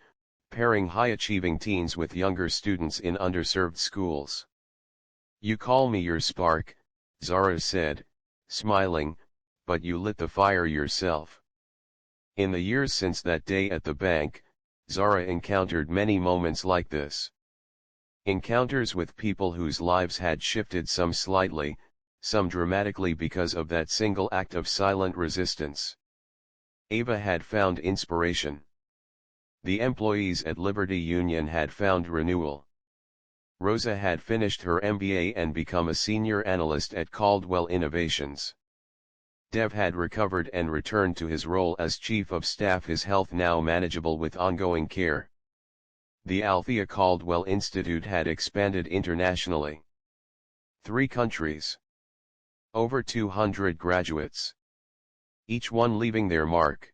pairing high-achieving teens with younger students in underserved schools. "You call me your spark," Zara said, smiling, "but you lit the fire yourself." In the years since that day at the bank, Zara encountered many moments like this. Encounters with people whose lives had shifted, some slightly, some dramatically, because of that single act of silent resistance. Ava had found inspiration. The employees at Liberty Union had found renewal. Rosa had finished her MBA and become a senior analyst at Caldwell Innovations. Dev had recovered and returned to his role as chief of staff, his health now manageable with ongoing care. The Althea Caldwell Institute had expanded internationally. 3 countries. Over 200 graduates. Each one leaving their mark.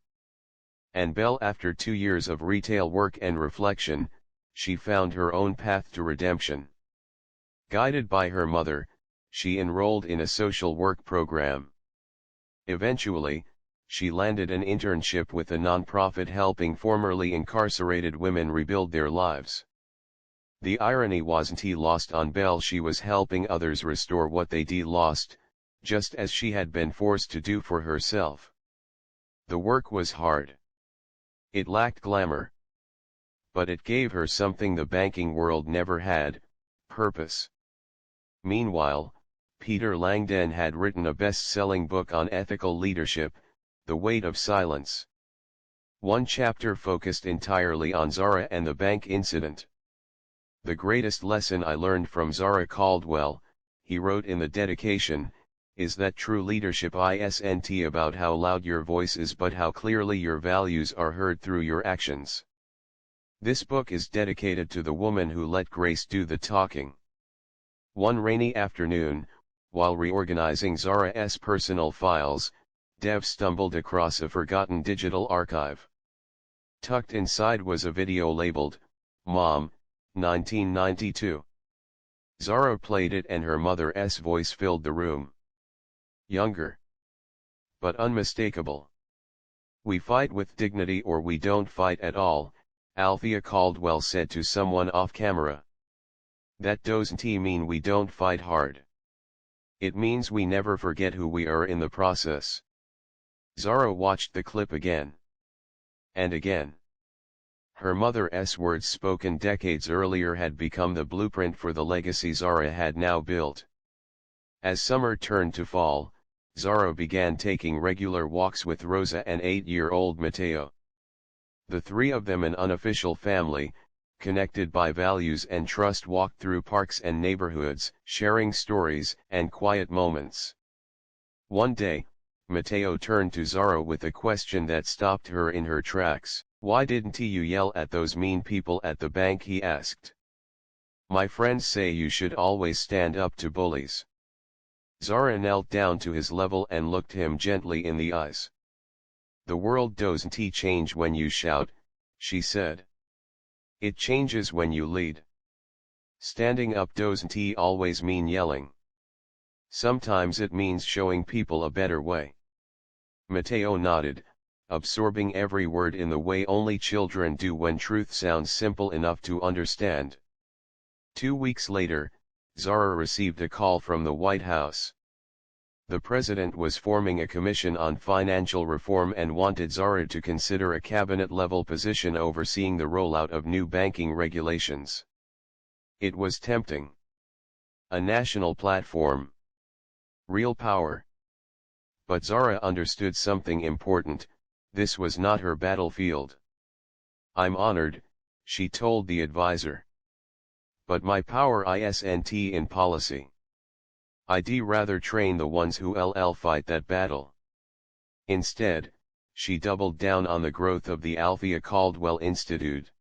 And Belle, after 2 years of retail work and reflection, she found her own path to redemption. Guided by her mother, she enrolled in a social work program. Eventually, she landed an internship with a nonprofit helping formerly incarcerated women rebuild their lives. The irony wasn't lost on Belle. She was helping others restore what they'd lost, just as she had been forced to do for herself. The work was hard. It lacked glamour. But it gave her something the banking world never had: purpose. Meanwhile, Peter Langdon had written a best-selling book on ethical leadership, The Weight of Silence. One chapter focused entirely on Zara and the bank incident. "The greatest lesson I learned from Zara Caldwell," he wrote in the dedication, "is that true leadership isn't about how loud your voice is but how clearly your values are heard through your actions." This book is dedicated to the woman who let grace do the talking. One rainy afternoon, while reorganizing Zara's personal files, Dev stumbled across a forgotten digital archive. Tucked inside was a video labeled, "Mom, 1992. Zara played it and her mother's voice filled the room. Younger, but unmistakable. "We fight with dignity or we don't fight at all," Althea Caldwell said to someone off camera. "That doesn't mean we don't fight hard. It means we never forget who we are in the process." Zara watched the clip again. And again. Her mother's words spoken decades earlier had become the blueprint for the legacy Zara had now built. As summer turned to fall, Zara began taking regular walks with Rosa and 8-year-old Matteo. The three of them, an unofficial family, connected by values and trust, walked through parks and neighborhoods, sharing stories and quiet moments. One day, Matteo turned to Zara with a question that stopped her in her tracks. "Why didn't you yell at those mean people at the bank?" he asked. "My friends say you should always stand up to bullies." Zara knelt down to his level and looked him gently in the eyes. "The world doesn't change when you shout," she said. "It changes when you lead. Standing up doesn't always mean yelling. Sometimes it means showing people a better way." Matteo nodded, absorbing every word in the way only children do when truth sounds simple enough to understand. 2 weeks later, Zara received a call from the White House. The president was forming a commission on financial reform and wanted Zara to consider a cabinet-level position overseeing the rollout of new banking regulations. It was tempting. A national platform. Real power. But Zara understood something important: this was not her battlefield. "I'm honored," she told the advisor. "But my power isn't in policy. I'd rather train the ones who'll fight that battle." Instead, she doubled down on the growth of the Althea Caldwell Institute.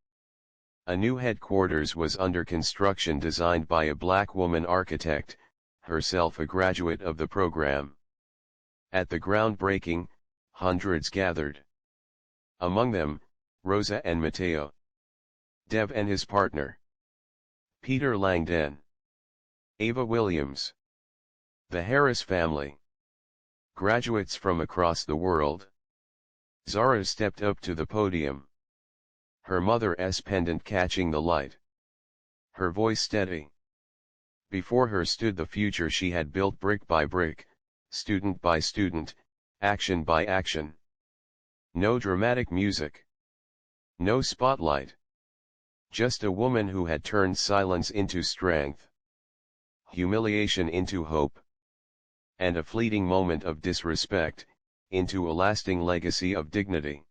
A new headquarters was under construction, designed by a black woman architect, herself a graduate of the program. At the groundbreaking, hundreds gathered. Among them, Rosa and Matteo. Dev and his partner. Peter Langdon. Ava Williams. The Harris family. Graduates from across the world. Zara stepped up to the podium. Her mother's pendant catching the light. Her voice steady. Before her stood the future she had built brick by brick, student by student, action by action. No dramatic music. No spotlight. Just a woman who had turned silence into strength. Humiliation into hope. And a fleeting moment of disrespect, into a lasting legacy of dignity.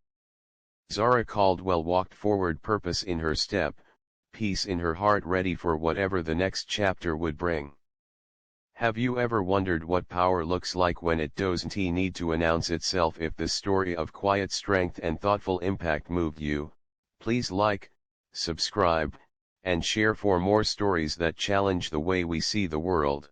Zara Caldwell walked forward, purpose in her step, peace in her heart, ready for whatever the next chapter would bring. Have you ever wondered what power looks like when it doesn't need to announce itself? If this story of quiet strength and thoughtful impact moved you, please like, subscribe, and share for more stories that challenge the way we see the world.